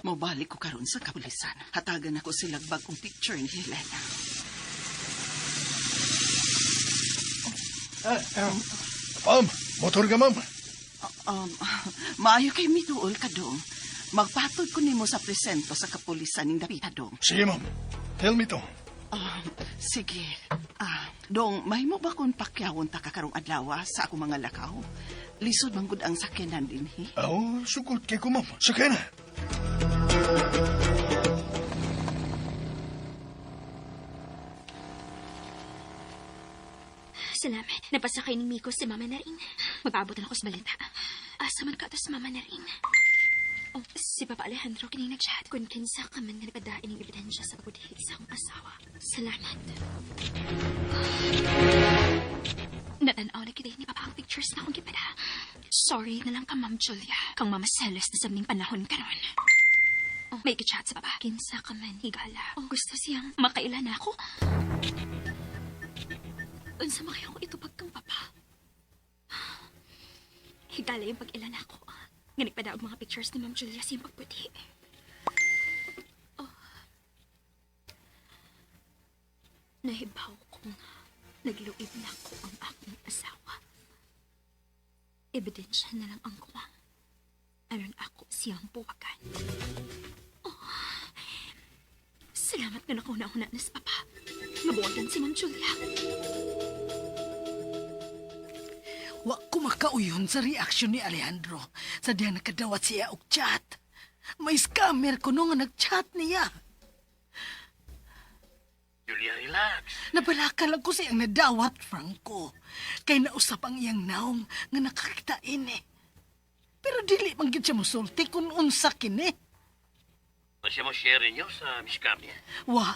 Mabalik ko karon sa kapulisan. Hatagan ako silang bagong picture ni Helena. Ma'am, motor ka, ma'am. Maayo kay mituol ka dong. Magpatod ko nimo sa presento sa kapulisan ng dapita dong. Sige, ma'am. Tell me to. Sige. Dong, mahimo ba kung pakyawon ta kakarong adlaw sa akong mga lakaw? Lisod manggod ang sakyanan din, he? Oo, sugod kay ko, ma'am. Sakay na. Salamat. Napasakay ni Miko si Mama na rin. Mag-aabot na ako sa balita. Asa man ka to si Mama na rin. Oh, si Papa Alejandro kining nag-chat kung kinsa ka man nga nagpadain ng ebidensya sa pagbudihi sa akong asawa. Salamat. Natanaw na kita ni Papa ang pictures na akong gipada. Sorry na lang ka, Ma'am Julia. Kang Mama Celes na sabning panahon karon. Oh, may ka-chat sa Papa. Kinsa ka man higala. Oh, gusto siyang makailan ako. Unsa man kaya ko itubag kang Papa? Higala yung pag-ilan ako. Nga nagpadaog mga pictures ni Ma'am Julia sa iyong pagputi. Oh. Nahibaw kong nagluib na ako ang aking asawa. Ebidensya na lang ang kuwang. Aron ako siyang buwagan. Oh. Salamat na nakuna-una na sa Papa. Mabuwagan si Ma'am Julia. Wa ko makauyon sa reaksyon ni Alejandro sa diya nakadawat siya og chat. May scammer ko nung nag-chat niya. Julia, relax. Nabalaka lang ko siyang nadawat, Franco. Kay nausap ang iyang naong nga nakakita ini. Pero dili man gid siya musulti kung unsa kini. Masya mo share niyo sa Miss Cam niya. Wa,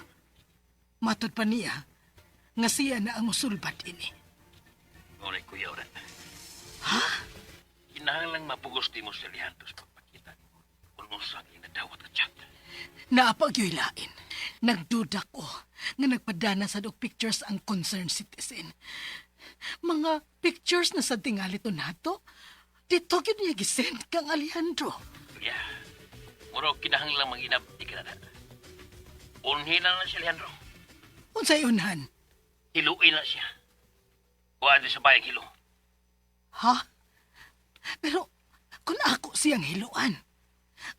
matod pa niya nga siya na ang musulbat ini. Ngunit kuya orat. Ha? Kinahanglang mapugos di mo sa Alejandro sa pagpakita. Kung usang inadawat ka chat. Naapagyoy lain. Nagduda ko nga nagpadana sa dog pictures ang concerned citizen. Mga pictures na sa tingali to nato, dito gyud niya gisend kang Alejandro. Julia, muro kinahanglang manginabdi ka na. Unhin na si Alejandro. Unsay unhan? Hiluin na siya. Huwag sa bayang hilo. Ha? Pero kung ako siyang hiluan,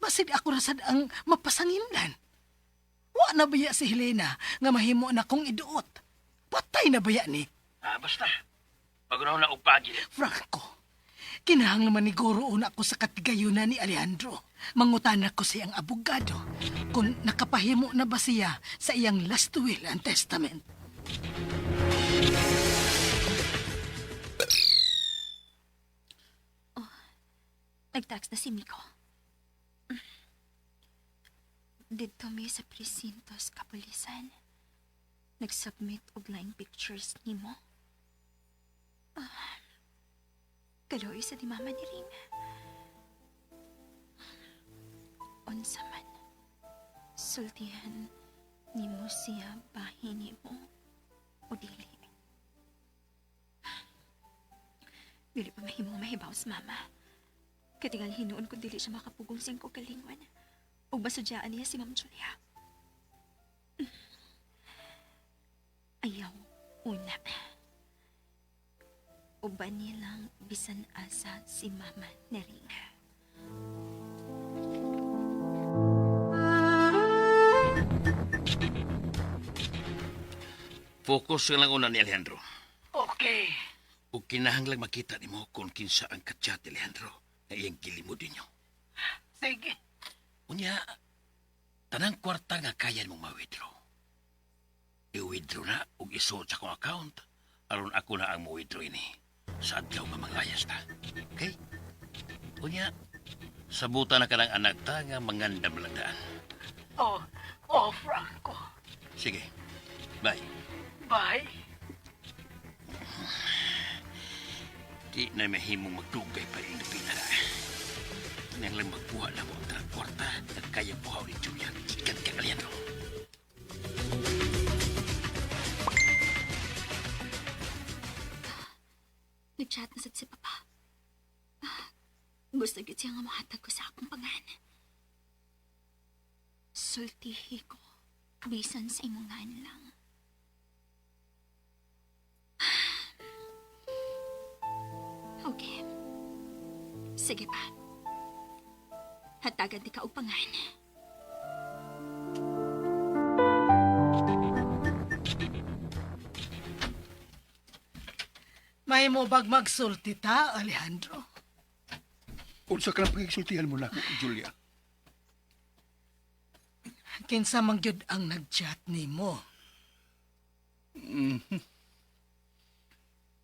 basid ako rasad ang mapasangindan. Wa na baya si Helena nga mahimo na kong iduot. Patay na baya ni? Basta. Pag na upagi. Franco, kinahanglan maniguro una ko sa katigayunan ni Alejandro. Mangutan ko siyang abogado kung nakapahimo na ba siya sa iyang last will and testament. Nag-text na si Miko. dito mi sa presinto sa kapulisan. Nag-submit og laing pictures nimo. Kaloy sa di mama ni Ring. Unsa man, sultihan nimo siya bahin nimo o dili. Dili pa mahimong mahibaw sa mama. Katingal hinuon ko dili siya makapugong singko kalingon. O basudyaan niya si Ma'am Julia. Ayaw, una. Uban nilang bisan asa si Mama na Ring. Focus ka lang una ni Alejandro. Okay. Ug kinahanglang makita nimo kung kinsa ang katsat ni Alejandro na iyang gilimod ninyo. Sige. Unya, tanang kwarta nga kaya mong ma-withdraw. I-withdraw na ug isuot sa akong account aron ako na ang mo-withdraw ini sa adlaw nga manglayas ta. Okay? Unya, sabuta na ka ng anak ta nga mangandam lang daan. Franco. Sige. Bye. Bye. Di na mahimong magdugay pa rin na pinara. Nang lang magbuha na mo ang kwarta na kaya buhaw ni Julia. Ikan ka Alejandro. Nag-chat na sad si Papa. Gusto gid siya nga mahatag ko sa akong pangan. Sultihi ko, bisan sa imong ngan lang. Okay. Sige pa. Hatagan di ka og pangan. May mo bag magsulti ta, Alejandro? Unsa ka lang pagigsultihan mo na ako, Julia? Kinsa man gyud ang nag-chat nimo.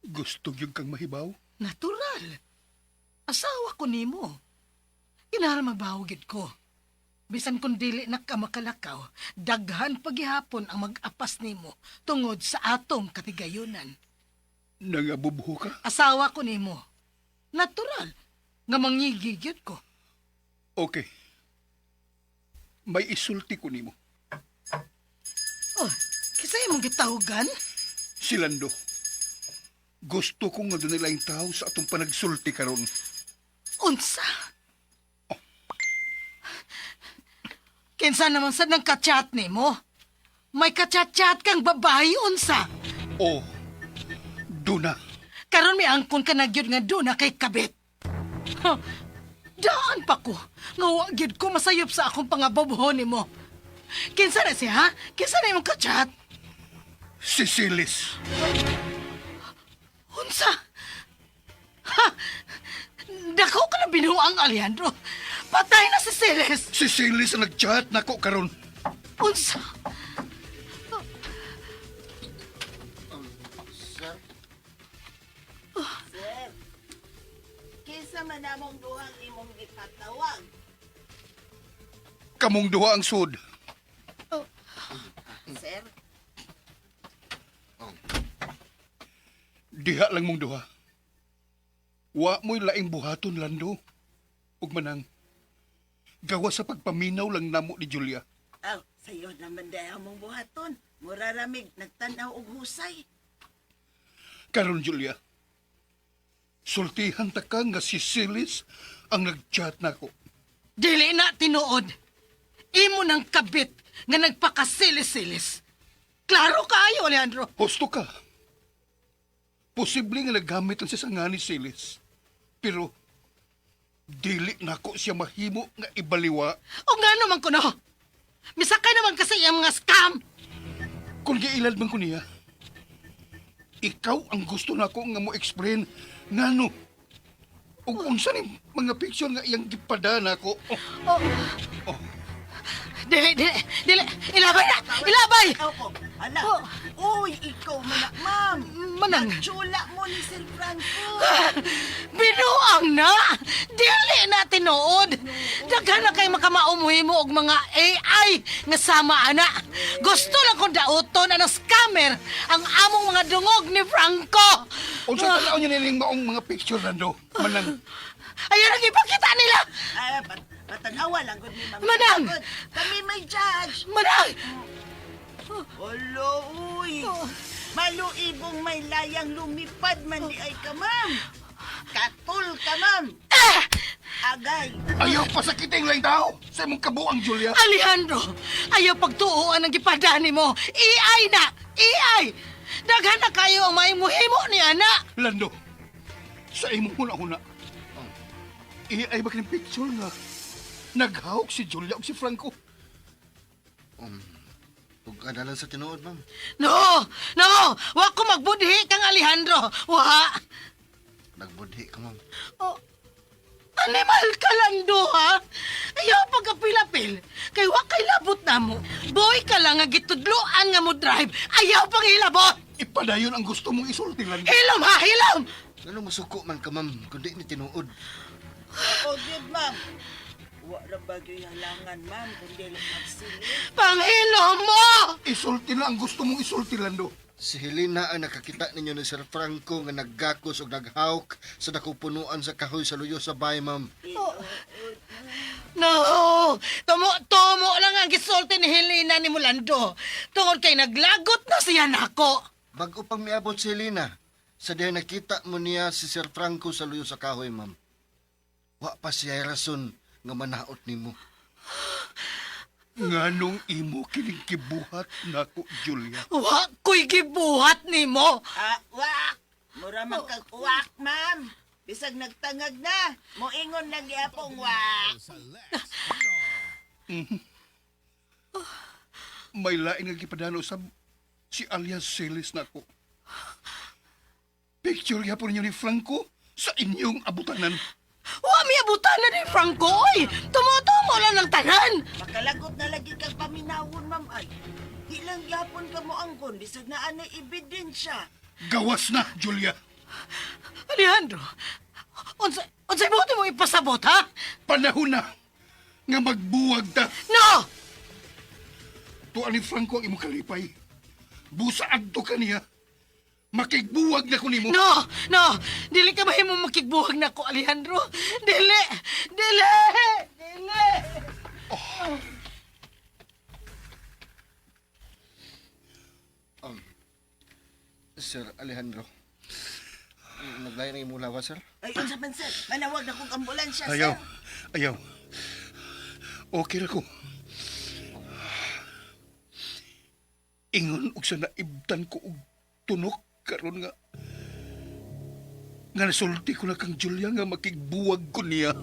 Gusto yung kang mahibaw? Natural. Asawa ko nimo. Kinahanglan magbawagid ko. Bisan kung dili na ka makalakaw, daghan paghihapon ang mag-apas nimo tungod sa atong katigayunan. Nangabubuho ka? Asawa ko nimo. Natural. Nga mangigigyod ko. Okay. May isulti ko nimo. Oh, kisa imong gitawagan? Si Lando. Gusto kong nga doon nilang tao sa atong panagsulti karon. Unsa? Kinsa naman sa nang kachat nimo? May kachat-chat kang babae unsa? Oh, Duna. Karon may angkon ka nagyod nga do na kay kabit. Huh, daan pa ko. Nga wagid ko masayop sa akong pangabobohon nimo. Kinsa na siya, ha? Kinsa na imong kachat? Si Silis. Unsa? Ha? Dako ka na binuang, Alejandro. Patay na si Celes. Si Silis ang nag-chat na ko karon. Unsa? Sir? Sir, kisa man namong duhang imong gipatawag. Kamong duha ang sud. Sir, Diha lang mong duha. Wa mo'y laing buhaton, Lando. Ug manang, gawa sa pagpaminaw lang namo ni Julia. aw, sayo naman dahil mong buhaton. Muraramig, nagtanaw og husay. Karon, Julia, sultihan ta ka nga si Silis ang nag-chat na ko. Dili na tinuod. Imo ng kabit nga nagpakasilis-silis. Klaro kaayo, Alejandro. Husto ka. Posible nga nagamit ang sasanga ni Silis. Pero, dili na ko siya mahimo nga ibaliwa. O nga naman ko no. Misakay naman kasi yung mga scam. Kung giilad man ko niya, ikaw ang gusto na ko nga mo explain nga no. O unsa ni mga picture nga iyang gipadana ko. Dili. Ilabay na! Ilabay! Aw ko, ala. Uy, ikaw man, ma'am. Manang. Chula mo ni Sir Franco. Binuang na! Dili na tinuod! Daghan na kay makamaumuhi mo og mga AI nga sama ana. Gusto lang kong dauton anang scammer ang among mga dungog ni Franco! Unsa tanaw niyo nining maong mga picture nando? Manang Ayun ang ipakita nila! Patanawa lang gud ni Ma'am. Manang! Kami may judge. Manang! Olo, uy. Maluibong may layang lumipad man di ay ka, ma'am. Katul ka, ma'am. Agay. ayaw pasakiting lang tao sa imong kabuang Julia. Alejandro, ayaw pagtuuan ang gipadani mo. AI na! AI! Daghan na kayo ang maimuhimo ni ana. Lando, sa imong huna-huna, ay ba kining picture nga naghawak si Julia o si Franco? Huwag ka na lang sa tinuod, ma'am. No! No! Wa ko magbudhi kang Alejandro. Wa! Nagbudhi ka, ma'am. Oh, animal ka lang do, ha? Ayaw pagkapilapil. Kay wa kay labot na mo. Boy ka lang nga gitudloan nga mo drive. Ayaw pang hilabot. Ipadayon ang gusto mong isulti, Lando. Hilom ha, hilom! Ano masuko man ka, ma'am, kundi ni tinuod. O, good, ma'am. Wala bagyo yung halangan, ma'am, kundi lang magsilip. Panghilom mo! Isulti na ang gusto mong isulti, Lando. Si Helena ang nakakita ninyo ni Sir Franco nga naggakos o naghawk sa nakupunuan sa kahoy sa luyo sa bay, ma'am. No! Tumo lang ang gisulti ni Helena ni Mulando. Tungod kay naglagot na siya nako. Bago pang miabot si Helena, sa diyan nakita mo niya si Sir Franco sa luyo sa kahoy, ma'am. Wa pa siya rason nga manaot nimo. Nganong imo kining kibuhat nako, Julia? Wa ko'y gibuhat ni mo. Wak! Mura man kag wak, ma'am. Bisag nagtangag na, moingon na gyapong wak. May lain nga gipadano sa si alias Celis nako. Picture gyapon ninyo ni Franco sa inyong abutanan. Wa mi abutan na ni Franco, oy! Tumutumo lang ng tanan! Makalagot na lagi kang paminawon, ma'am, ay. Ilang gyapon ka mo angkon, bisag na anay ebidensya. Gawas na, Julia. Alejandro, unsay buti mo ipasabot, ha? Panahon na nga magbuwag ta. No! Tuan ni Franco ang imong kalipay. Busaad to kaniya. Makigbuwag na ko nimo. No! No! Dili ka mahimo makigbuwag na ko, Alejandro. Dili! Dili! Dili! Sir Alejandro, naglayan na imong lawas, sir? Ay, unsa man, sir? Manawag na kong ambulansya, Ayaw. sir. Ayaw. Okay ra ko. Ingon og sa naibdan ko og tunok karon nga nasulti ko na kang Julia nga makigbuwag ko niya.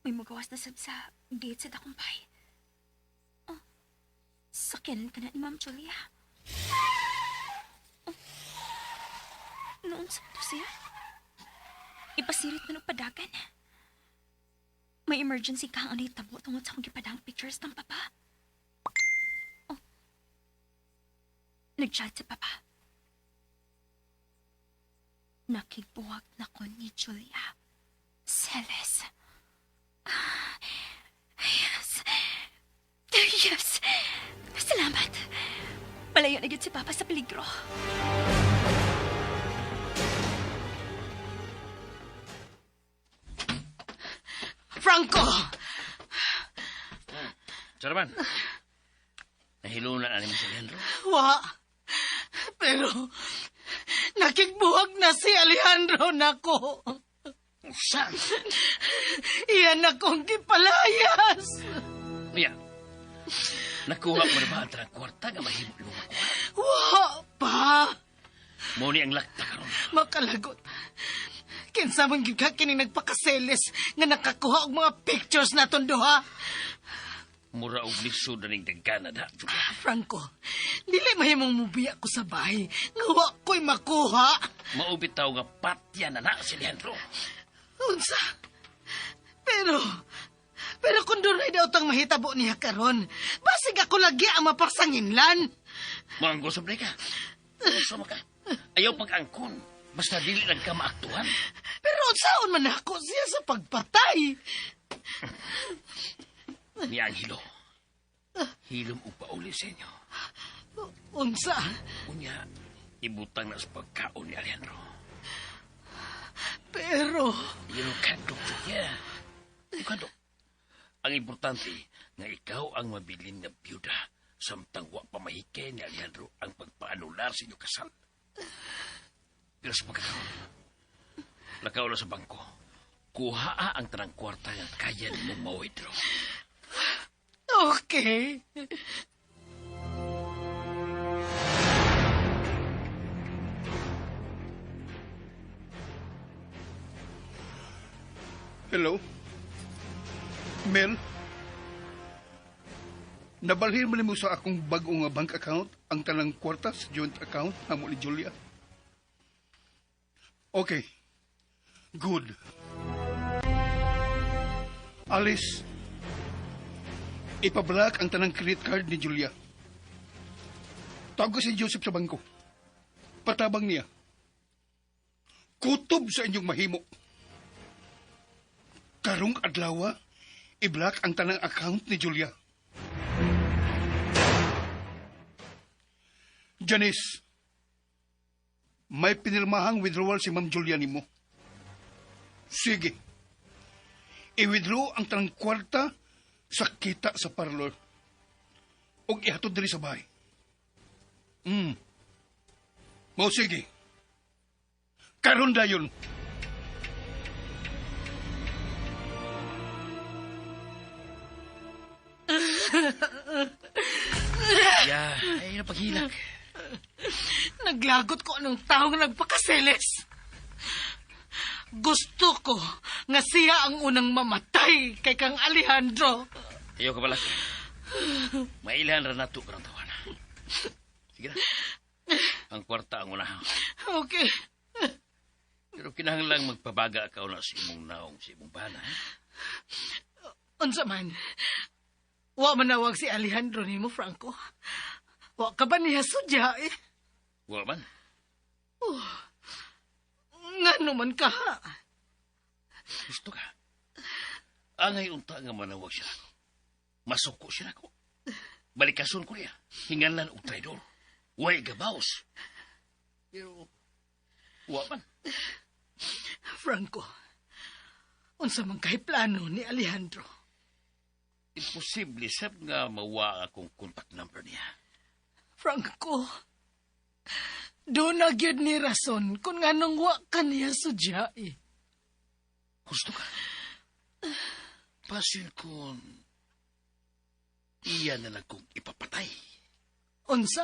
May magawas na sab sa gate sa takumpay. Oh, sakyanan ka na ni Ma'am Julia. Oh, noon sa to siya? Ipasirit na ng padagan. May emergency ka ang tabo tungod sa akong gipadang pictures ng papa. Oh, nag-chat sa papa. Nakigbuwag na ko ni Julia Celis. Yes. Yes. Salamat. Palayo na gid si Papa sa peligro. Franco! Saraman, nahilo na ni si Alejandro. Wa! Pero, nakigbuwag na si Alejandro nako. Saan? Iyan akong gipalayas. Niya, nakuha mo na ba ang kwarta nga mahimo lumak ko? Wa pa! Muni ang lakta karon. Makalagot. Kinsa man gyud ka kini nagpakaseles nga nakakuha og mga pictures naton duha. Mura og lisod na ning Canada, Julia. Franco, dili mahimong mubiya ko sa bahay nga wa ko'y makuha. Maubitaw nga patya na na si Alejandro. Unsa? Pero kung dunay daw tang mahitabo niya karon, basig ako lagi ang mapaksanginlan. Manggo sa ka. Sama ka. Ayaw pag-angkon. Basta dili lang ka maaktuhan. Pero unsaon man ako siya sa pagpatay? Ni Angelo. Hilom upauli sa inyo. Unsa? Unya, ibutang na sa pagkaon ni Alejandro. Pero... Yung kandok siya. Yung kandok. Ang importante nga ikaw ang mabilin na byuda samtang wa pamahike ni Alejandro ang pagpaanular sa inyo kasal. Pero sa pagkakaon, lakaw na sa bangko, kuhaa ang tanang kwarta ng kaya ni mong mawidro. Okay. Hello? Mel? Nabalhin mo mo sa akong bagong nga bank account ang tanang kwarta sa joint account amo ni Julia? Okay. Good. Alice, ipablock ang tanang credit card ni Julia. Tawag ko si Joseph sa bangko. Patabang niya. Kutob sa inyong mahimo. Karong adlaw, i-block ang tanang account ni Julia. Janice, may pinirmahang withdrawal si Ma'am Julia nimo. Sige. I-withdraw ang tanang kwarta sa kita sa parlor. O ihatod diri sa bahay. Mo sige. Karon dayon. Ay napaghilak. Naglagot ko anong taong nagpakaseles. Gusto ko nga siya ang unang mamatay kay kang Alejandro. Ayaw ka balak. Mailan ra nato karang tawana. Sige na. Ang kwarta ang unahan. Okay. Pero kinahanglang magpabaga ka na sa imong naong sa imong bana. Unsa man. Wa manawag si Alejandro nimo, Franco. Wa ka ba niya sudya eh? Wa man. Nga naman ka. Gusto ka. Angay unta nga manawag siya ako. Masuko siya ako. Balikason ko niya. Hingalan og traidor. Way gabaos. Pero, wa man. Franco, unsa man kay plano ni Alejandro? Imposible sab nga mawa akong contact number niya. Franco, doon na gyud ni rason kung nganong wa ka niya sudya eh. Gusto ka? Pasin kung iya na lang kong ipapatay. Unsa?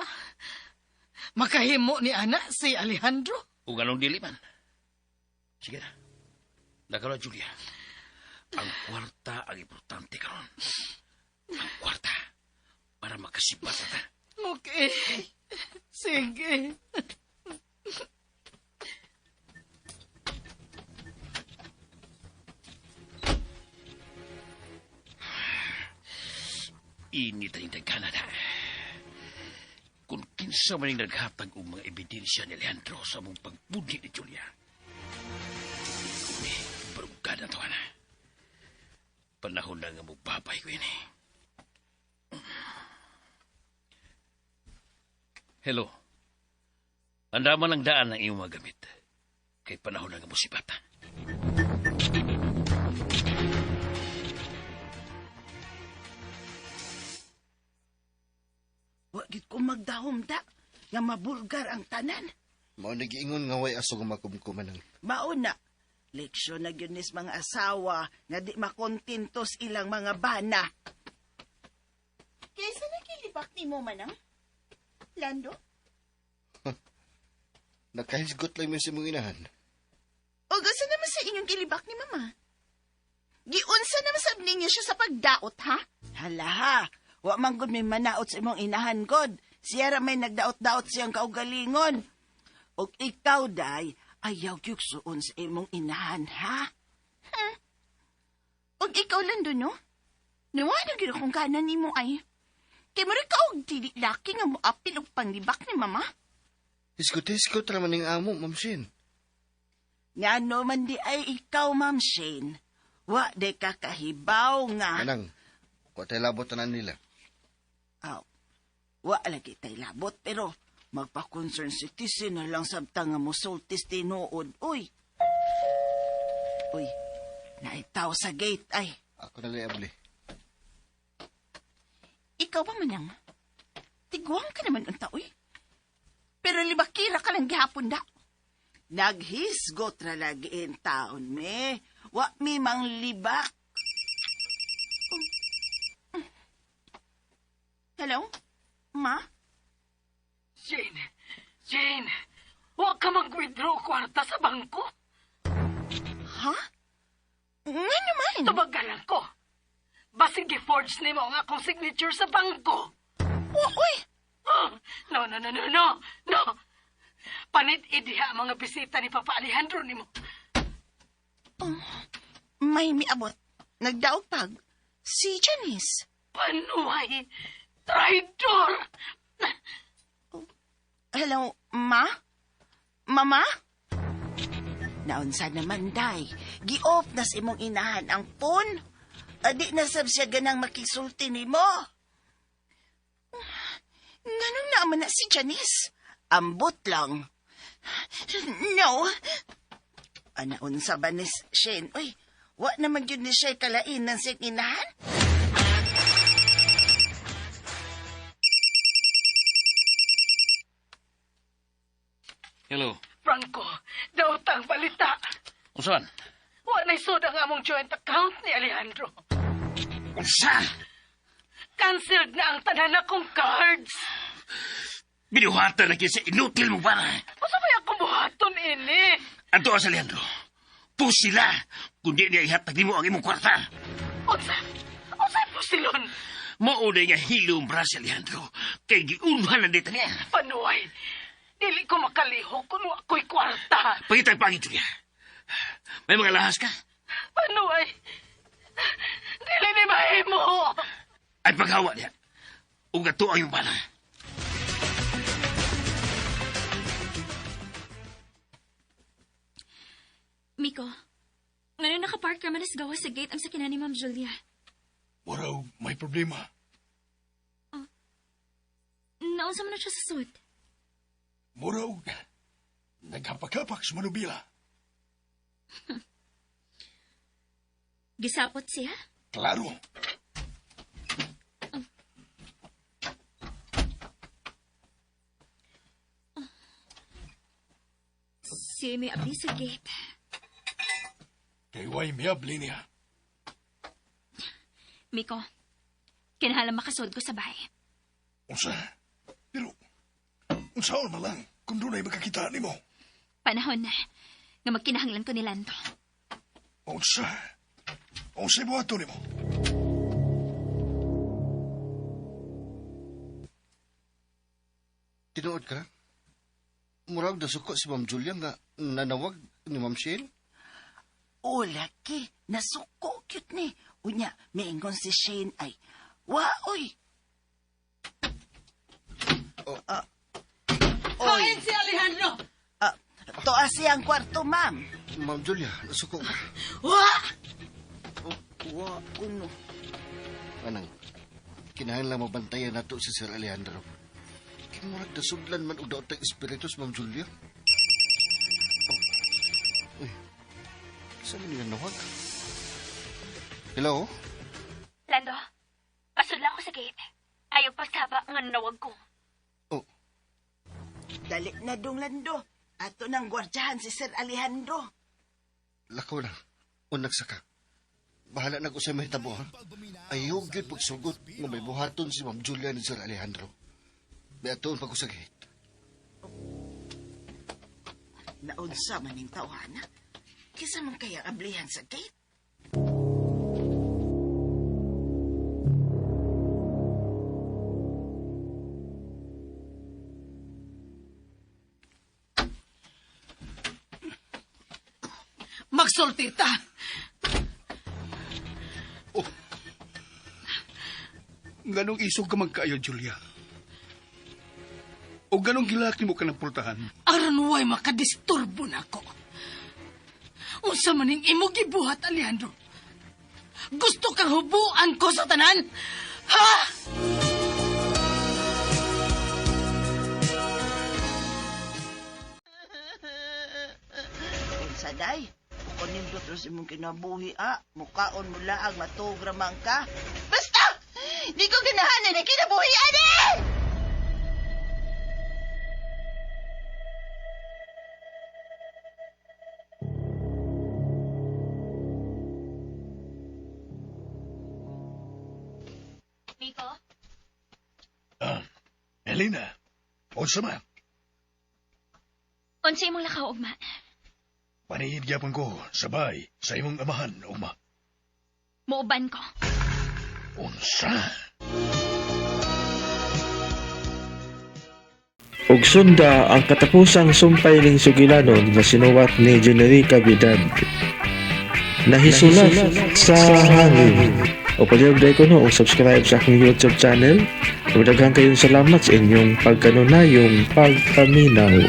Makahimo ni ana si Alejandro? O ganong dili man. Sige na. Nagkaroon, Julia. Ang kwarta ang importante karon. Ang kwarta. Para makasibat na. Okay. Sige. Init ang dagana na. Kung kinsa man yung naghatag o mga ebidensya ni Alejandro sa mong pagbudi ni Julia. Kuni, barugad na to na. Panahon na nga mo babay ko yun eh. Hello. Andaman ang daan ng iyong mga gamit. Kay panahon na nga mo si Bata. Wagit ko magdahom da. Nga mabulgar ang tanan. Mao nagiingon nga way asog makumkuman ng Mauna. Leksyon na yun nis mga asawa nga di makontintos ilang mga bana. Kaysa nakilibak ni mo manang? Lando? nakahisgot lang mo sa mong inahan. O gasa naman sa inyong kilibak ni mama? Giunsa naman sab ninyo siya sa pagdaot, ha? Hala ha, wa man gud may manaot sa imong inahan god. Siya ra may nagdaot-daot siyang kaugalingon. Og ikaw, day, ayaw gyud suon sa imong inahan, ha? Og ikaw lang no? Niwala gyud akong kanan nimo ay. Kay mo rin ka og dili laki nga mo apil og panglibak ni mama. Iskot-iskot raman ning amo, Ma'am Shane. Nga no man di ay ikaw, Ma'am Shane. Wa de ka kahibaw nga. Manang, wa tayo labot na nila. Aw, wa lagi tay labot, pero magpa-concern citizen na lang sabta nga musultis tinuod. Uy, naitaw sa gate ay. Ako na lang, Abli. Ikaw ba manang? Tiguang ka naman unta, uy. Pero libakira ka lang gihapon da. Naghisgot na lagi in taon, me. Wa mi mang libak. Hello? Ma? Jane, huwag ka mag-withdraw kwarta sa bangko. Ha? Nga naman. Tubagalan ko. Basig i-forge ni mo ang akong signature sa bangko. Uy! No. Panit idiha ang mga bisita ni Papa Alejandro ni mo. May miabot. Nagdaog pag. Si Janice. Panuhay, traitor! Hello, Ma? Mama? Naunsa naman, day. Gi-off na si mong inahan ang phone. Adi na sab siya ganang makisulti ni mo. Ganun naman na si Janice. Ambot lang. No. Anaunsa ba ni Shane? Uy, wa naman yun ni siya kalain ng siyang inahan? Hello. Franco, daotang balita. Unsan? Wa na isod ang among joint account ni Alejandro. Unsa? Cancelled na ang tanan akong cards. Binuhatan na sa inutil mo para. Masa ba ako buhaton ini? Ato sa Leandro. Pusila kung di niya ihatag mo ang imong kwarta. Unsa po silon? Maunay nga hilom bra si Leandro. Kay giunhan na dito niya. Panuay, dili ko makalihok kung ako'y kwarta. Pangitag-pangit, Julia. May mga lahas ka? Panuay, dili ni mahimo. Ay paghawa niya. Ugato ang yung bala. Miko, ngayon nakapark ka man sa gawas sa gate ang sakina ni Ma'am Julia. Muraw, may problema. Naunsa man na siya sa suit. Muraw, naghapak-hapak sa manubila. Gisapot siya? Klaro. Si may abli sa gate. Kay way miyabli niya. Miko, kinahalang makasod ko sa bahay. Unsa? Pero, unsaon na lang kung doon ay magkakita ni mo. Panahon na nga magkinahanglan ko ni Lando. Unsa? Unsa'y buhato ni mo. Tinuod ka? Murag nasuko si Ma'am Julia nga nanawag ni Ma'am Shane? O, laki. Nasuko, cute ni. Unya, maingon si Shane ay, oy. Kain si Alejandro! To asiyang kwarto, ma'am. Ma'am Julia, nasuko ka. Kuno. Anang, kinahanglan mabantayan nato si Sir Alejandro. Murag nasudlan man og daot tayong espiritus, Ma'am Julia. Uy, saan mo niya nawag? Hello? Lando, pasod lang ako sa gate. Ayaw pasaba nga nawag ko. Oh, Dali na dong Lando. Ato nang gwardyahan si Sir Alejandro. lakaw na. Unag saka. Bahala na ko sa mahitabo, ha? Ayaw gyud pagsugot nga may buhaton si Ma'am Julia ni Sir Alejandro. Beaton pa ko sa gate. Naunsa man ning tawhana. Kisa man kaya ablihan sa gate. Magsulti ta! Nganong isog ka magkaayo, Julia? O ganong gilak mo ka ng pultahan? Aron way makadisturbo na ko. Unsa maning imo gibuhat, Alejandro? Gusto kang hubuan ko sa tanan? Ha? Unsa day? Kung nindot ros imong kinabuhi, mukaon mo laang matugramang ka. Basta! Di ko ganahanan na kinabuhi, ade! Nico? Elena, unsa man? Unsa imong lakaw, ugma? Paningid gyapon ko sabay sa imong amahan, ugma. Muuban ko. Unsa? Ug sunda ang katapusang sumpay ning sugilanon nga sinuwat ni Generica Vidal. Nahisulat sa hangin. O palihog ko no, subscribe sa aking YouTube channel. Daghang kayong salamat sa inyong pagkanunayong pagpaminaw.